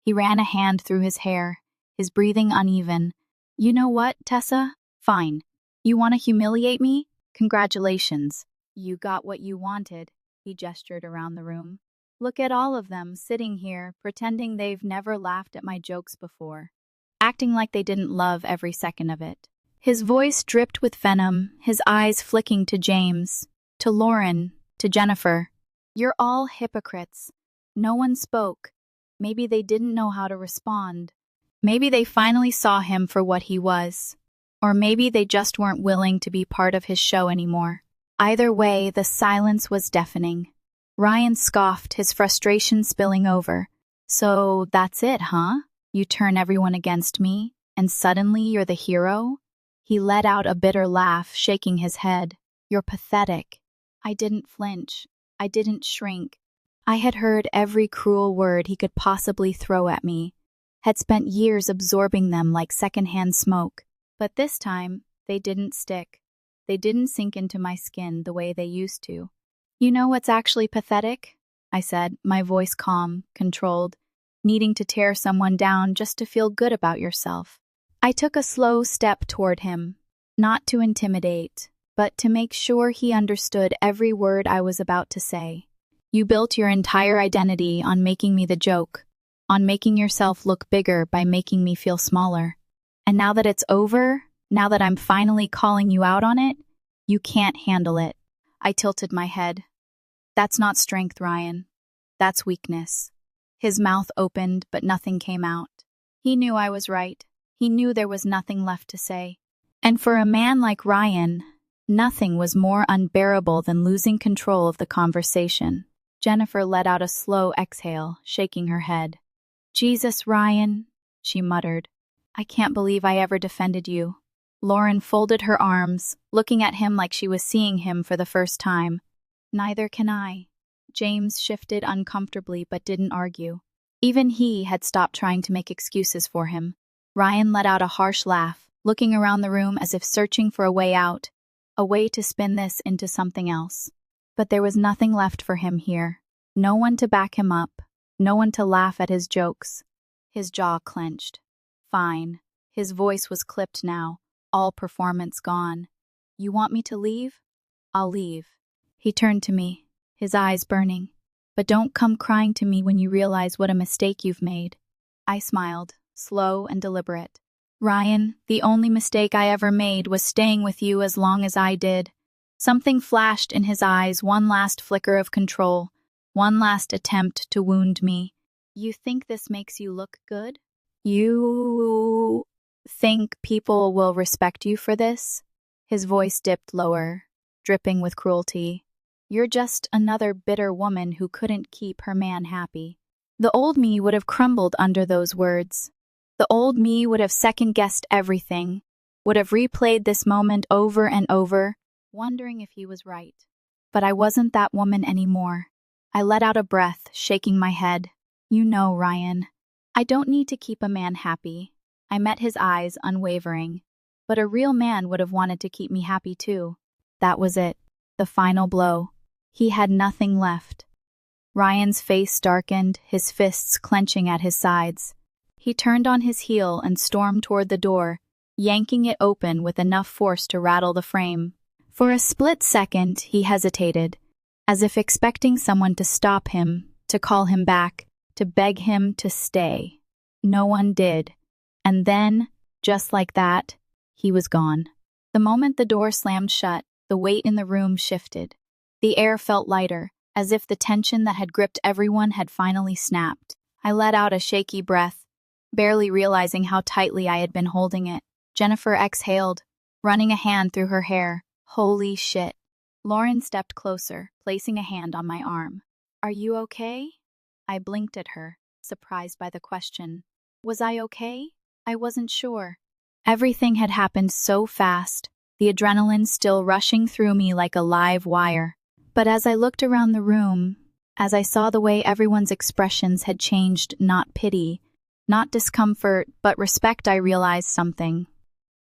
He ran a hand through his hair, his breathing uneven. "You know what, Tessa? Fine. You want to humiliate me? Congratulations. You got what you wanted." He gestured around the room. "Look at all of them sitting here, pretending they've never laughed at my jokes before, acting like they didn't love every second of it." His voice dripped with venom, his eyes flicking to James, to Lauren, to Jennifer. "You're all hypocrites." No one spoke. Maybe they didn't know how to respond. Maybe they finally saw him for what he was. Or maybe they just weren't willing to be part of his show anymore. Either way, the silence was deafening. Ryan scoffed, his frustration spilling over. "So that's it, huh? You turn everyone against me, and suddenly you're the hero?" He let out a bitter laugh, shaking his head. "You're pathetic." I didn't flinch. I didn't shrink. I had heard every cruel word he could possibly throw at me, had spent years absorbing them like secondhand smoke. But this time, they didn't stick. They didn't sink into my skin the way they used to. "You know what's actually pathetic?" I said, my voice calm, controlled, needing to tear someone down just to feel good about yourself. I took a slow step toward him, not to intimidate, but to make sure he understood every word I was about to say. "You built your entire identity on making me the joke, on making yourself look bigger by making me feel smaller. And now that it's over, now that I'm finally calling you out on it, you can't handle it." I tilted my head. "That's not strength, Ryan. That's weakness." His mouth opened, but nothing came out. He knew I was right. He knew there was nothing left to say. And for a man like Ryan, nothing was more unbearable than losing control of the conversation. Jennifer let out a slow exhale, shaking her head. "Jesus, Ryan," she muttered. "I can't believe I ever defended you." Lauren folded her arms, looking at him like she was seeing him for the first time. "Neither can I." James shifted uncomfortably but didn't argue. Even he had stopped trying to make excuses for him. Ryan let out a harsh laugh, looking around the room as if searching for a way out, a way to spin this into something else. But there was nothing left for him here. No one to back him up, no one to laugh at his jokes. His jaw clenched. "Fine." His voice was clipped now, all performance gone. "You want me to leave? I'll leave." He turned to me, his eyes burning. "But don't come crying to me when you realize what a mistake you've made." I smiled, slow and deliberate. "Ryan, the only mistake I ever made was staying with you as long as I did." Something flashed in his eyes, one last flicker of control, one last attempt to wound me. You think this makes you look good? You think people will respect you for this? His voice dipped lower, dripping with cruelty. You're just another bitter woman who couldn't keep her man happy. The old me would have crumbled under those words. The old me would have second-guessed everything, would have replayed this moment over and over, wondering if he was right. But I wasn't that woman anymore. I let out a breath, shaking my head. You know, Ryan, I don't need to keep a man happy. I met his eyes, unwavering. But a real man would have wanted to keep me happy too. That was it. The final blow. He had nothing left. Ryan's face darkened, his fists clenching at his sides. He turned on his heel and stormed toward the door, yanking it open with enough force to rattle the frame. For a split second, he hesitated, as if expecting someone to stop him, to call him back, to beg him to stay. No one did. And then, just like that, he was gone. The moment the door slammed shut, the weight in the room shifted. The air felt lighter, as if the tension that had gripped everyone had finally snapped. I let out a shaky breath, barely realizing how tightly I had been holding it. Jennifer exhaled, running a hand through her hair. Holy shit. Lauren stepped closer, placing a hand on my arm. Are you okay? I blinked at her, surprised by the question. Was I okay? I wasn't sure. Everything had happened so fast, the adrenaline still rushing through me like a live wire. But as I looked around the room, as I saw the way everyone's expressions had changed, not pity, not discomfort, but respect, I realized something.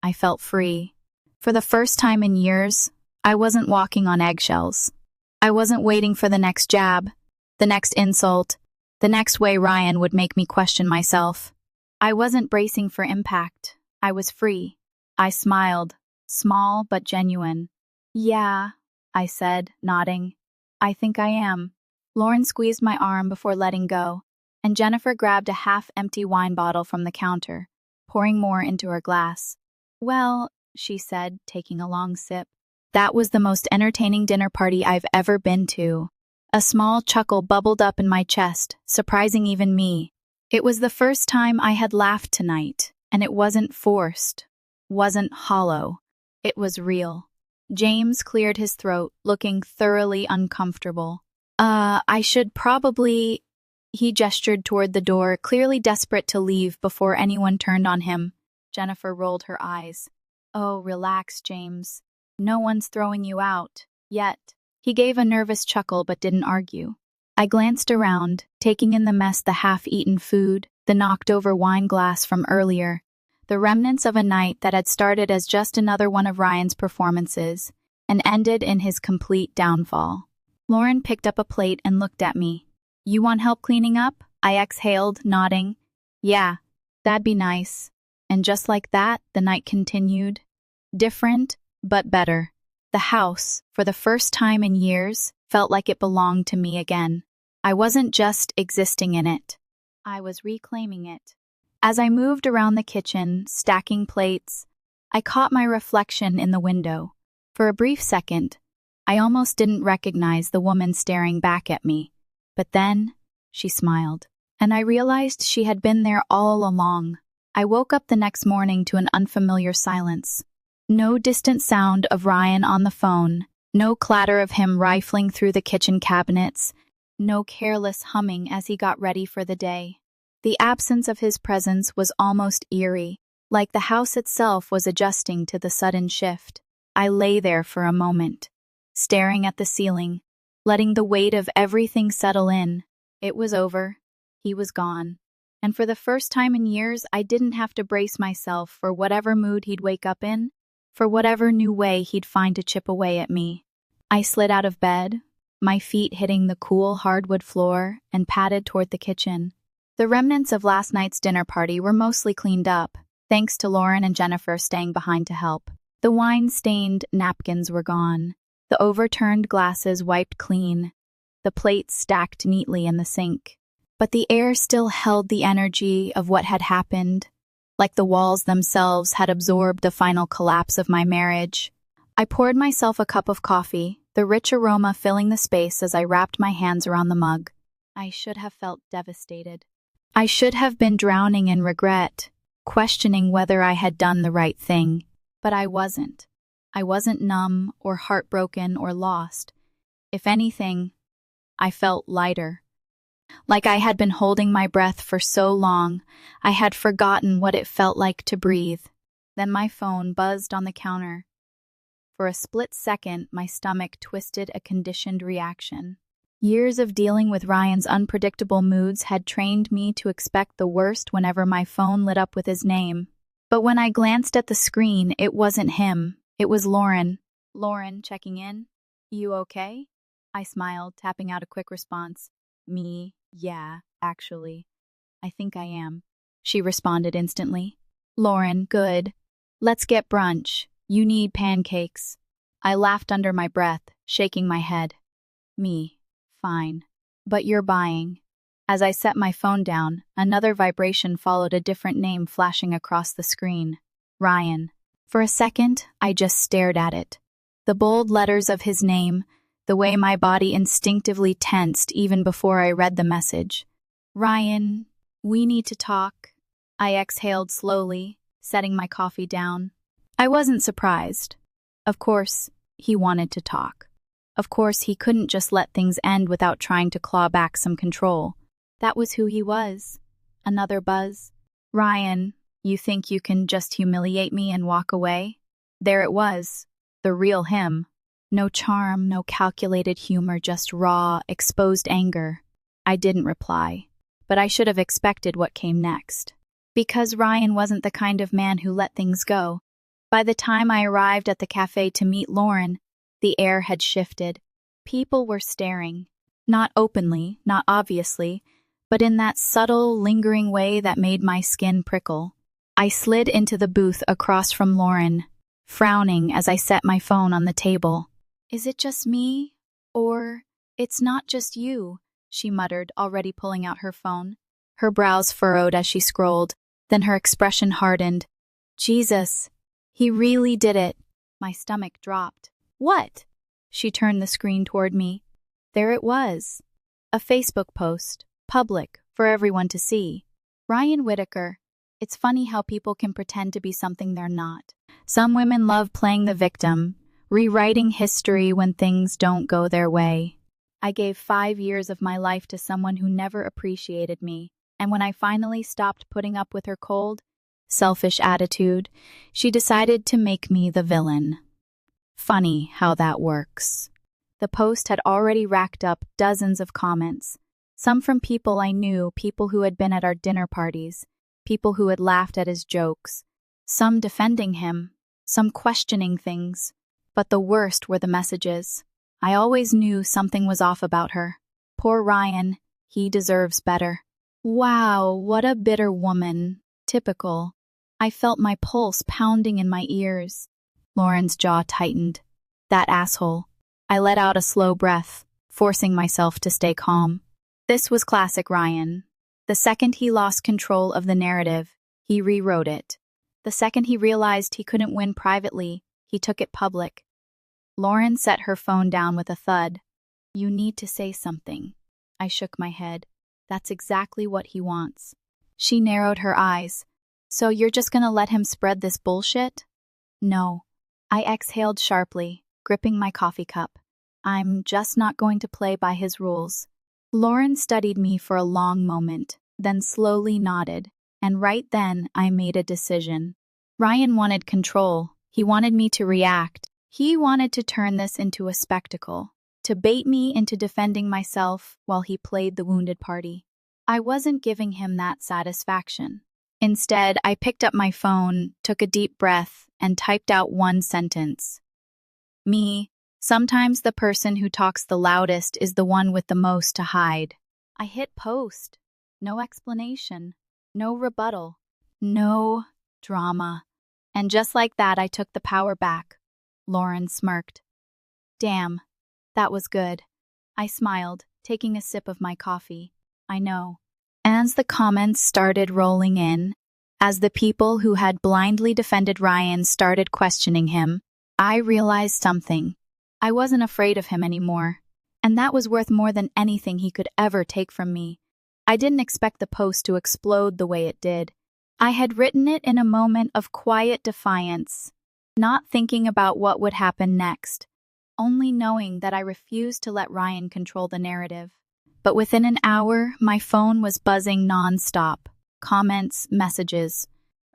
I felt free. For the first time in years, I wasn't walking on eggshells. I wasn't waiting for the next jab, the next insult, the next way Ryan would make me question myself. I wasn't bracing for impact. I was free. I smiled, small but genuine. Yeah, I said, nodding. I think I am. Lauren squeezed my arm before letting go, and Jennifer grabbed a half-empty wine bottle from the counter, pouring more into her glass. Well, she said, taking a long sip, that was the most entertaining dinner party I've ever been to. A small chuckle bubbled up in my chest, surprising even me. It was the first time I had laughed tonight, and it wasn't forced, wasn't hollow. It was real. James cleared his throat, looking thoroughly uncomfortable. I should probably... He gestured toward the door, clearly desperate to leave before anyone turned on him. Jennifer rolled her eyes. Oh, relax, James. No one's throwing you out. Yet. He gave a nervous chuckle but didn't argue. I glanced around, taking in the mess, the half-eaten food, the knocked-over wine glass from earlier, the remnants of a night that had started as just another one of Ryan's performances and ended in his complete downfall. Lauren picked up a plate and looked at me. You want help cleaning up? I exhaled, nodding. Yeah, that'd be nice. And just like that, the night continued. Different, but better. The house, for the first time in years, felt like it belonged to me again. I wasn't just existing in it. I was reclaiming it. As I moved around the kitchen, stacking plates, I caught my reflection in the window. For a brief second, I almost didn't recognize the woman staring back at me. But then, she smiled, and I realized she had been there all along. I woke up the next morning to an unfamiliar silence. No distant sound of Ryan on the phone, no clatter of him rifling through the kitchen cabinets, no careless humming as he got ready for the day. The absence of his presence was almost eerie, like the house itself was adjusting to the sudden shift. I lay there for a moment, staring at the ceiling, letting the weight of everything settle in. It was over. He was gone. And for the first time in years, I didn't have to brace myself for whatever mood he'd wake up in, for whatever new way he'd find to chip away at me. I slid out of bed, my feet hitting the cool hardwood floor, and padded toward the kitchen. The remnants of last night's dinner party were mostly cleaned up, thanks to Lauren and Jennifer staying behind to help. The wine-stained napkins were gone, the overturned glasses wiped clean, the plates stacked neatly in the sink. But the air still held the energy of what had happened, like the walls themselves had absorbed the final collapse of my marriage. I poured myself a cup of coffee, the rich aroma filling the space as I wrapped my hands around the mug. I should have felt devastated. I should have been drowning in regret, questioning whether I had done the right thing. But I wasn't. I wasn't numb or heartbroken or lost. If anything, I felt lighter. Like I had been holding my breath for so long, I had forgotten what it felt like to breathe. Then my phone buzzed on the counter. For a split second, my stomach twisted a conditioned reaction. Years of dealing with Ryan's unpredictable moods had trained me to expect the worst whenever my phone lit up with his name. But when I glanced at the screen, it wasn't him. It was Lauren. Lauren, checking in. You okay? I smiled, tapping out a quick response. Me, yeah, actually. I think I am. She responded instantly. Lauren, good. Let's get brunch. You need pancakes. I laughed under my breath, shaking my head. Me. Fine. But you're buying. As I set my phone down, another vibration followed, a different name flashing across the screen. Ryan. For a second, I just stared at it. The bold letters of his name, the way my body instinctively tensed even before I read the message. Ryan, we need to talk. I exhaled slowly, setting my coffee down. I wasn't surprised. Of course, he wanted to talk. Of course, he couldn't just let things end without trying to claw back some control. That was who he was. Another buzz. Ryan, you think you can just humiliate me and walk away? There it was, the real him. No charm, no calculated humor, just raw, exposed anger. I didn't reply, but I should have expected what came next. Because Ryan wasn't the kind of man who let things go. By the time I arrived at the cafe to meet Lauren, the air had shifted. People were staring. Not openly, not obviously, but in that subtle, lingering way that made my skin prickle. I slid into the booth across from Lauren, frowning as I set my phone on the table. Is it just me? Or, it's not just you, she muttered, already pulling out her phone. Her brows furrowed as she scrolled, then her expression hardened. Jesus, he really did it. My stomach dropped. What? She turned the screen toward me. There it was. A Facebook post, public, for everyone to see. Ryan Whitaker. It's funny how people can pretend to be something they're not. Some women love playing the victim, rewriting history when things don't go their way. I gave 5 years of my life to someone who never appreciated me, and when I finally stopped putting up with her cold, selfish attitude, she decided to make me the villain. Funny how that works. The post had already racked up dozens of comments, some from people I knew, people who had been at our dinner parties, people who had laughed at his jokes, some defending him, some questioning things. But the worst were the messages. I always knew something was off about her. Poor Ryan, he deserves better. Wow, what a bitter woman. Typical. I felt my pulse pounding in my ears. Lauren's jaw tightened. That asshole. I let out a slow breath, forcing myself to stay calm. This was classic Ryan. The second he lost control of the narrative, he rewrote it. The second he realized he couldn't win privately, he took it public. Lauren set her phone down with a thud. You need to say something. I shook my head. That's exactly what he wants. She narrowed her eyes. So you're just gonna let him spread this bullshit? No. I exhaled sharply, gripping my coffee cup. I'm just not going to play by his rules. Lauren studied me for a long moment, then slowly nodded, and right then I made a decision. Ryan wanted control. He wanted me to react. He wanted to turn this into a spectacle, to bait me into defending myself while he played the wounded party. I wasn't giving him that satisfaction. Instead, I picked up my phone, took a deep breath, and typed out one sentence. Me, sometimes the person who talks the loudest is the one with the most to hide. I hit post. No explanation. No rebuttal. No drama. And just like that, I took the power back. Lauren smirked. Damn, that was good. I smiled, taking a sip of my coffee. I know. As the comments started rolling in, as the people who had blindly defended Ryan started questioning him, I realized something. I wasn't afraid of him anymore. And that was worth more than anything he could ever take from me. I didn't expect the post to explode the way it did. I had written it in a moment of quiet defiance, not thinking about what would happen next, only knowing that I refused to let Ryan control the narrative. But within an hour, my phone was buzzing nonstop. Comments, messages,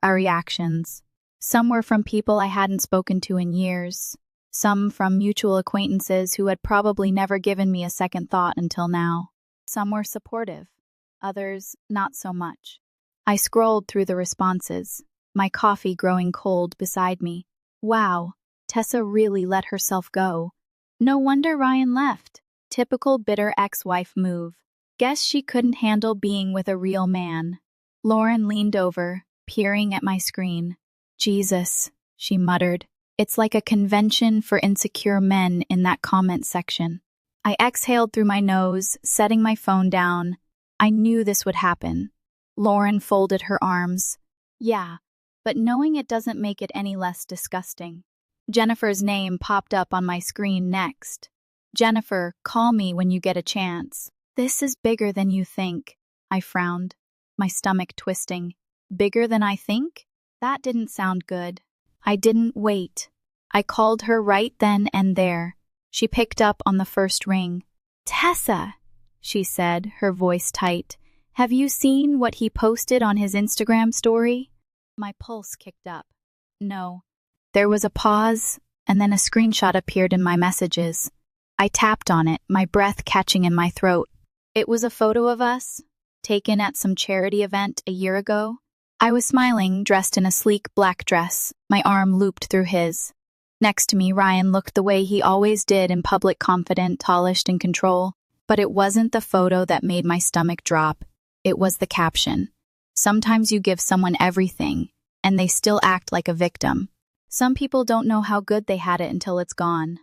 our reactions. Some were from people I hadn't spoken to in years. Some from mutual acquaintances who had probably never given me a second thought until now. Some were supportive. Others, not so much. I scrolled through the responses, my coffee growing cold beside me. Wow, Tessa really let herself go. No wonder Ryan left. Typical bitter ex-wife move. Guess she couldn't handle being with a real man. Lauren leaned over, peering at my screen. Jesus, she muttered. It's like a convention for insecure men in that comment section. I exhaled through my nose, setting my phone down. I knew this would happen. Lauren folded her arms. Yeah, but knowing it doesn't make it any less disgusting. Jennifer's name popped up on my screen next. Jennifer, call me when you get a chance. This is bigger than you think. I frowned, my stomach twisting. Bigger than I think? That didn't sound good. I didn't wait. I called her right then and there. She picked up on the first ring. Tessa, she said, her voice tight. Have you seen what he posted on his Instagram story? My pulse kicked up. No. There was a pause, and then a screenshot appeared in my messages. I tapped on it, my breath catching in my throat. It was a photo of us, taken at some charity event a year ago. I was smiling, dressed in a sleek black dress, my arm looped through his. Next to me, Ryan looked the way he always did in public, confident, polished, in control. But it wasn't the photo that made my stomach drop. It was the caption. Sometimes you give someone everything, and they still act like a victim. Some people don't know how good they had it until it's gone.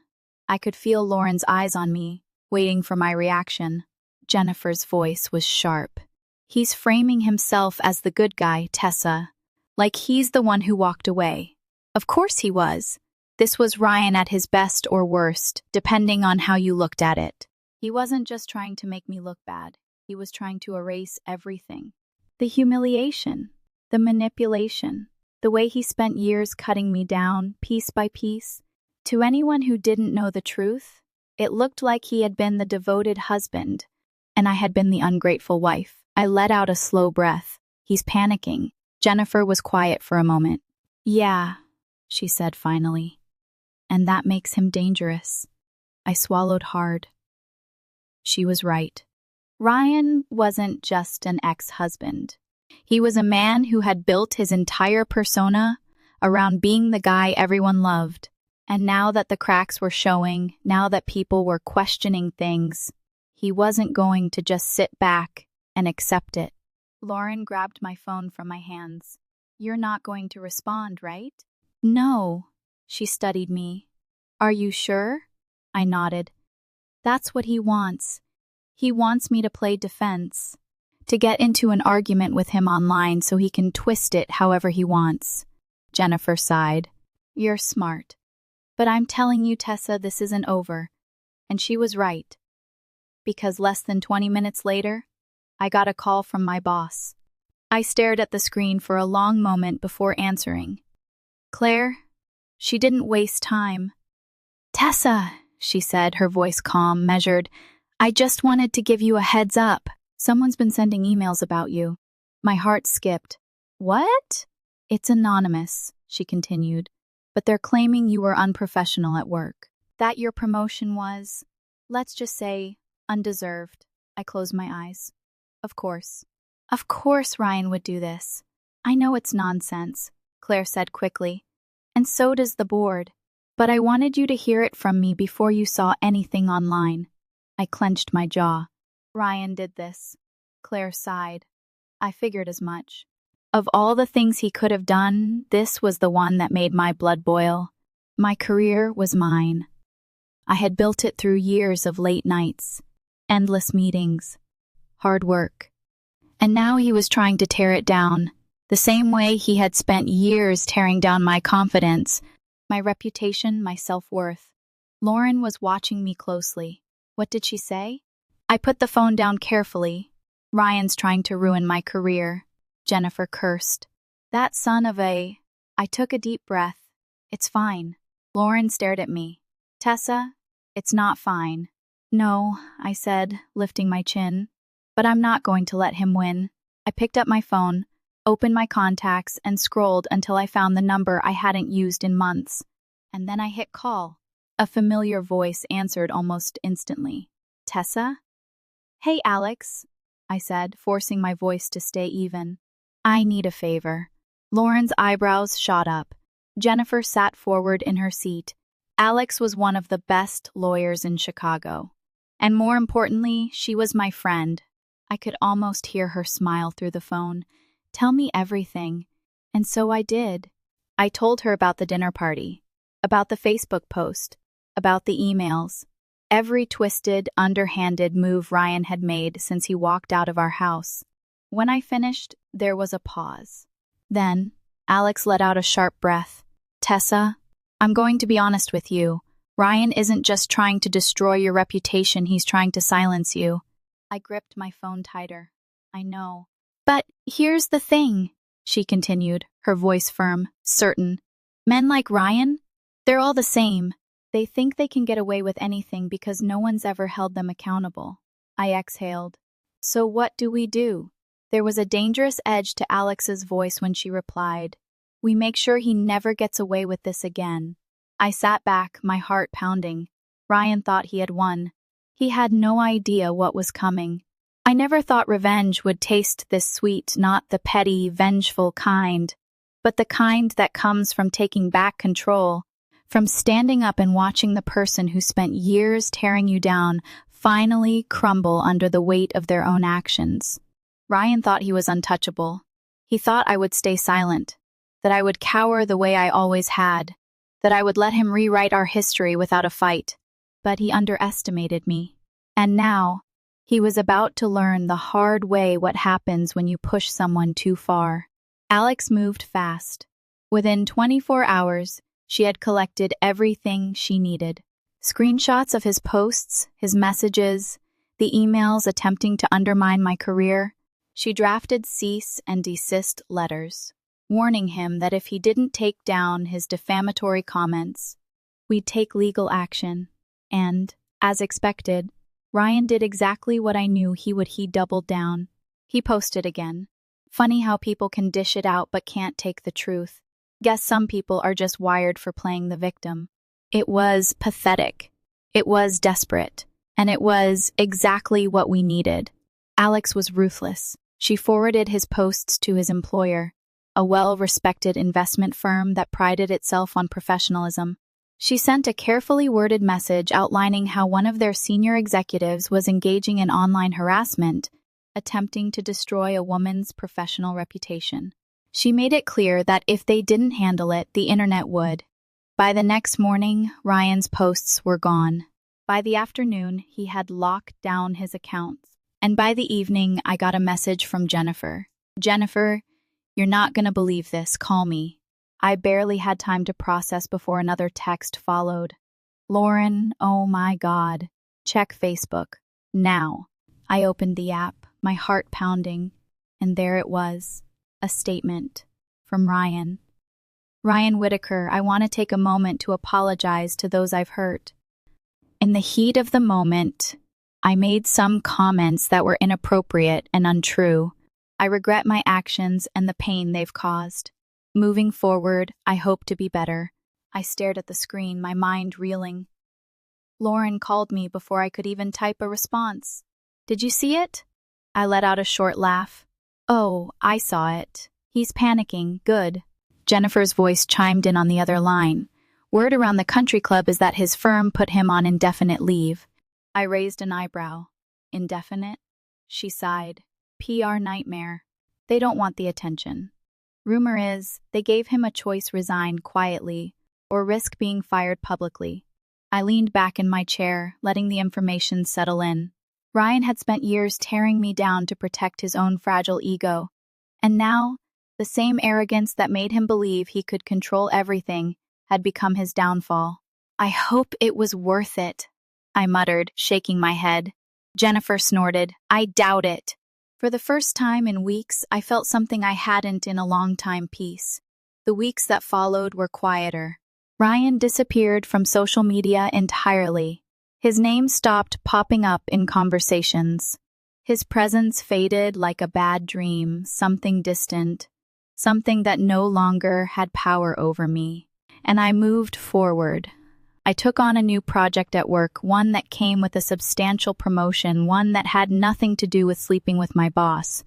I could feel Lauren's eyes on me, waiting for my reaction. Jennifer's voice was sharp. He's framing himself as the good guy, Tessa. Like he's the one who walked away. Of course he was. This was Ryan at his best or worst, depending on how you looked at it. He wasn't just trying to make me look bad. He was trying to erase everything. The humiliation, the manipulation, the way he spent years cutting me down, piece by piece. To anyone who didn't know the truth, it looked like he had been the devoted husband, and I had been the ungrateful wife. I let out a slow breath. He's panicking. Jennifer was quiet for a moment. Yeah, she said finally. And that makes him dangerous. I swallowed hard. She was right. Ryan wasn't just an ex-husband. He was a man who had built his entire persona around being the guy everyone loved. And now that the cracks were showing, now that people were questioning things, he wasn't going to just sit back and accept it. Lauren grabbed my phone from my hands. You're not going to respond, right? No. She studied me. Are you sure? I nodded. That's what he wants. He wants me to play defense, to get into an argument with him online so he can twist it however he wants. Jennifer sighed. You're smart. But I'm telling you, Tessa, this isn't over. And she was right. Because less than 20 minutes later, I got a call from my boss. I stared at the screen for a long moment before answering. Claire? She didn't waste time. Tessa, she said, her voice calm, measured. I just wanted to give you a heads up. Someone's been sending emails about you. My heart skipped. What? It's anonymous, she continued. But they're claiming you were unprofessional at work. That your promotion was, let's just say, undeserved. I closed my eyes. Of course. Of course Ryan would do this. I know it's nonsense, Claire said quickly. And so does the board. But I wanted you to hear it from me before you saw anything online. I clenched my jaw. Ryan did this. Claire sighed. I figured as much. Of all the things he could have done, this was the one that made my blood boil. My career was mine. I had built it through years of late nights, endless meetings, hard work. And now he was trying to tear it down, the same way he had spent years tearing down my confidence, my reputation, my self-worth. Lauren was watching me closely. What did she say? I put the phone down carefully. Ryan's trying to ruin my career. Jennifer cursed. That son of a... I took a deep breath. It's fine. Lauren stared at me. Tessa, it's not fine. No, I said, lifting my chin. But I'm not going to let him win. I picked up my phone, opened my contacts, and scrolled until I found the number I hadn't used in months. And then I hit call. A familiar voice answered almost instantly. Tessa? Hey, Alex, I said, forcing my voice to stay even. I need a favor. Lauren's eyebrows shot up. Jennifer sat forward in her seat. Alex was one of the best lawyers in Chicago. And more importantly, she was my friend. I could almost hear her smile through the phone. Tell me everything. And so I did. I told her about the dinner party, about the Facebook post, about the emails, every twisted, underhanded move Ryan had made since he walked out of our house. When I finished, there was a pause. Then, Alex let out a sharp breath. Tessa, I'm going to be honest with you. Ryan isn't just trying to destroy your reputation, he's trying to silence you. I gripped my phone tighter. I know. But here's the thing, she continued, her voice firm, certain. Men like Ryan, they're all the same. They think they can get away with anything because no one's ever held them accountable. I exhaled. So what do? There was a dangerous edge to Alex's voice when she replied. We make sure he never gets away with this again. I sat back, my heart pounding. Ryan thought he had won. He had no idea what was coming. I never thought revenge would taste this sweet, not the petty, vengeful kind, but the kind that comes from taking back control, from standing up and watching the person who spent years tearing you down finally crumble under the weight of their own actions. Ryan thought he was untouchable. He thought I would stay silent, that I would cower the way I always had, that I would let him rewrite our history without a fight. But he underestimated me. And now, he was about to learn the hard way what happens when you push someone too far. Alex moved fast. Within 24 hours, she had collected everything she needed. Screenshots of his posts, his messages, the emails attempting to undermine my career. She drafted cease and desist letters, warning him that if he didn't take down his defamatory comments, we'd take legal action. And, as expected, Ryan did exactly what I knew he would. He doubled down. He posted again. Funny how people can dish it out but can't take the truth. Guess some people are just wired for playing the victim. It was pathetic. It was desperate. And it was exactly what we needed. Alex was ruthless. She forwarded his posts to his employer, a well-respected investment firm that prided itself on professionalism. She sent a carefully worded message outlining how one of their senior executives was engaging in online harassment, attempting to destroy a woman's professional reputation. She made it clear that if they didn't handle it, the internet would. By the next morning, Ryan's posts were gone. By the afternoon, he had locked down his accounts. And by the evening, I got a message from Jennifer. Jennifer, you're not going to believe this. Call me. I barely had time to process before another text followed. Lauren, oh my God. Check Facebook. Now. I opened the app, my heart pounding, and there it was. A statement from Ryan. Ryan Whitaker, I want to take a moment to apologize to those I've hurt. In the heat of the moment, I made some comments that were inappropriate and untrue. I regret my actions and the pain they've caused. Moving forward, I hope to be better. I stared at the screen, my mind reeling. Lauren called me before I could even type a response. Did you see it? I let out a short laugh. Oh, I saw it. He's panicking. Good. Jennifer's voice chimed in on the other line. Word around the country club is that his firm put him on indefinite leave. I raised an eyebrow. Indefinite? She sighed. PR nightmare. They don't want the attention. Rumor is, they gave him a choice: resign quietly or risk being fired publicly. I leaned back in my chair, letting the information settle in. Ryan had spent years tearing me down to protect his own fragile ego. And now, the same arrogance that made him believe he could control everything had become his downfall. I hope it was worth it, I muttered, shaking my head. Jennifer snorted, I doubt it. For the first time in weeks, I felt something I hadn't in a long time: peace. The weeks that followed were quieter. Ryan disappeared from social media entirely. His name stopped popping up in conversations. His presence faded like a bad dream, something distant, something that no longer had power over me. And I moved forward. I took on a new project at work, one that came with a substantial promotion, one that had nothing to do with sleeping with my boss,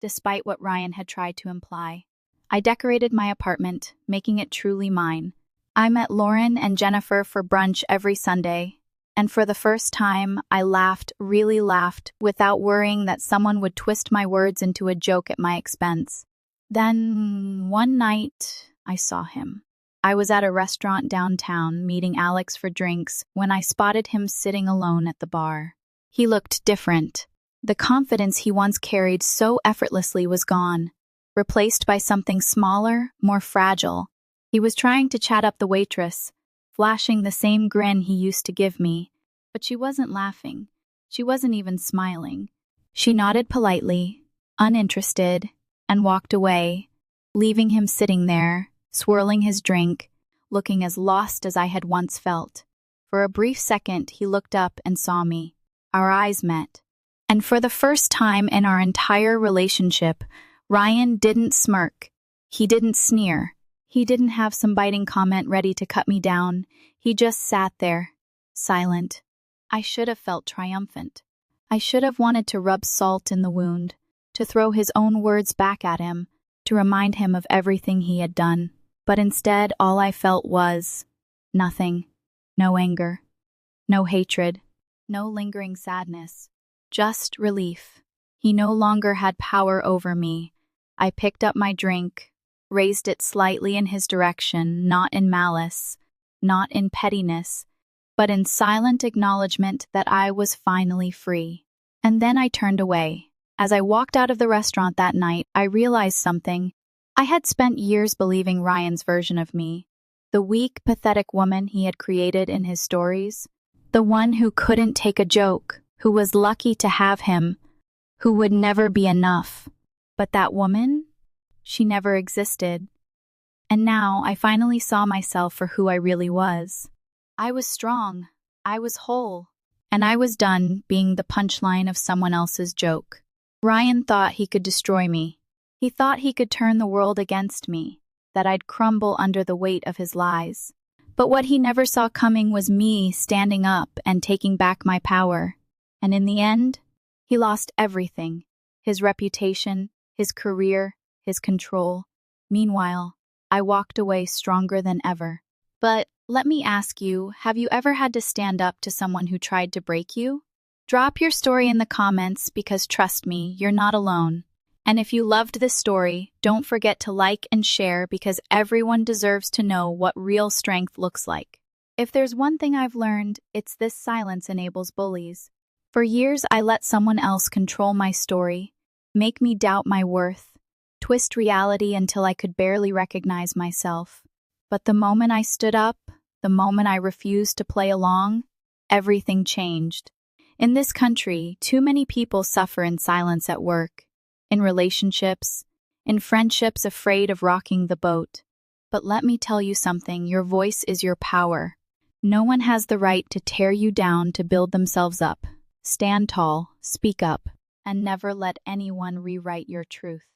despite what Ryan had tried to imply. I decorated my apartment, making it truly mine. I met Lauren and Jennifer for brunch every Sunday, and for the first time, I laughed, really laughed, without worrying that someone would twist my words into a joke at my expense. Then, one night, I saw him. I was at a restaurant downtown, meeting Alex for drinks, when I spotted him sitting alone at the bar. He looked different. The confidence he once carried so effortlessly was gone, replaced by something smaller, more fragile. He was trying to chat up the waitress, flashing the same grin he used to give me, but she wasn't laughing. She wasn't even smiling. She nodded politely, uninterested, and walked away, leaving him sitting there, swirling his drink, looking as lost as I had once felt. For a brief second, he looked up and saw me. Our eyes met. And for the first time in our entire relationship, Ryan didn't smirk. He didn't sneer. He didn't have some biting comment ready to cut me down. He just sat there, silent. I should have felt triumphant. I should have wanted to rub salt in the wound, to throw his own words back at him, to remind him of everything he had done. But instead, all I felt was nothing. No anger, no hatred, no lingering sadness, just relief. He no longer had power over me. I picked up my drink, raised it slightly in his direction, not in malice, not in pettiness, but in silent acknowledgement that I was finally free. And then I turned away. As I walked out of the restaurant that night, I realized something. I had spent years believing Ryan's version of me, the weak, pathetic woman he had created in his stories, the one who couldn't take a joke, who was lucky to have him, who would never be enough. But that woman? She never existed. And now I finally saw myself for who I really was. I was strong, I was whole, and I was done being the punchline of someone else's joke. Ryan thought he could destroy me. He thought he could turn the world against me, that I'd crumble under the weight of his lies. But what he never saw coming was me standing up and taking back my power. And in the end, he lost everything: his reputation, his career, his control. Meanwhile, I walked away stronger than ever. But let me ask you, have you ever had to stand up to someone who tried to break you? Drop your story in the comments, because trust me, you're not alone. And if you loved this story, don't forget to like and share, because everyone deserves to know what real strength looks like. If there's one thing I've learned, it's this: silence enables bullies. For years, I let someone else control my story, make me doubt my worth, twist reality until I could barely recognize myself. But the moment I stood up, the moment I refused to play along, everything changed. In this country, too many people suffer in silence at work, in relationships, in friendships, afraid of rocking the boat. But let me tell you something: your voice is your power. No one has the right to tear you down to build themselves up. Stand tall, speak up, and never let anyone rewrite your truth.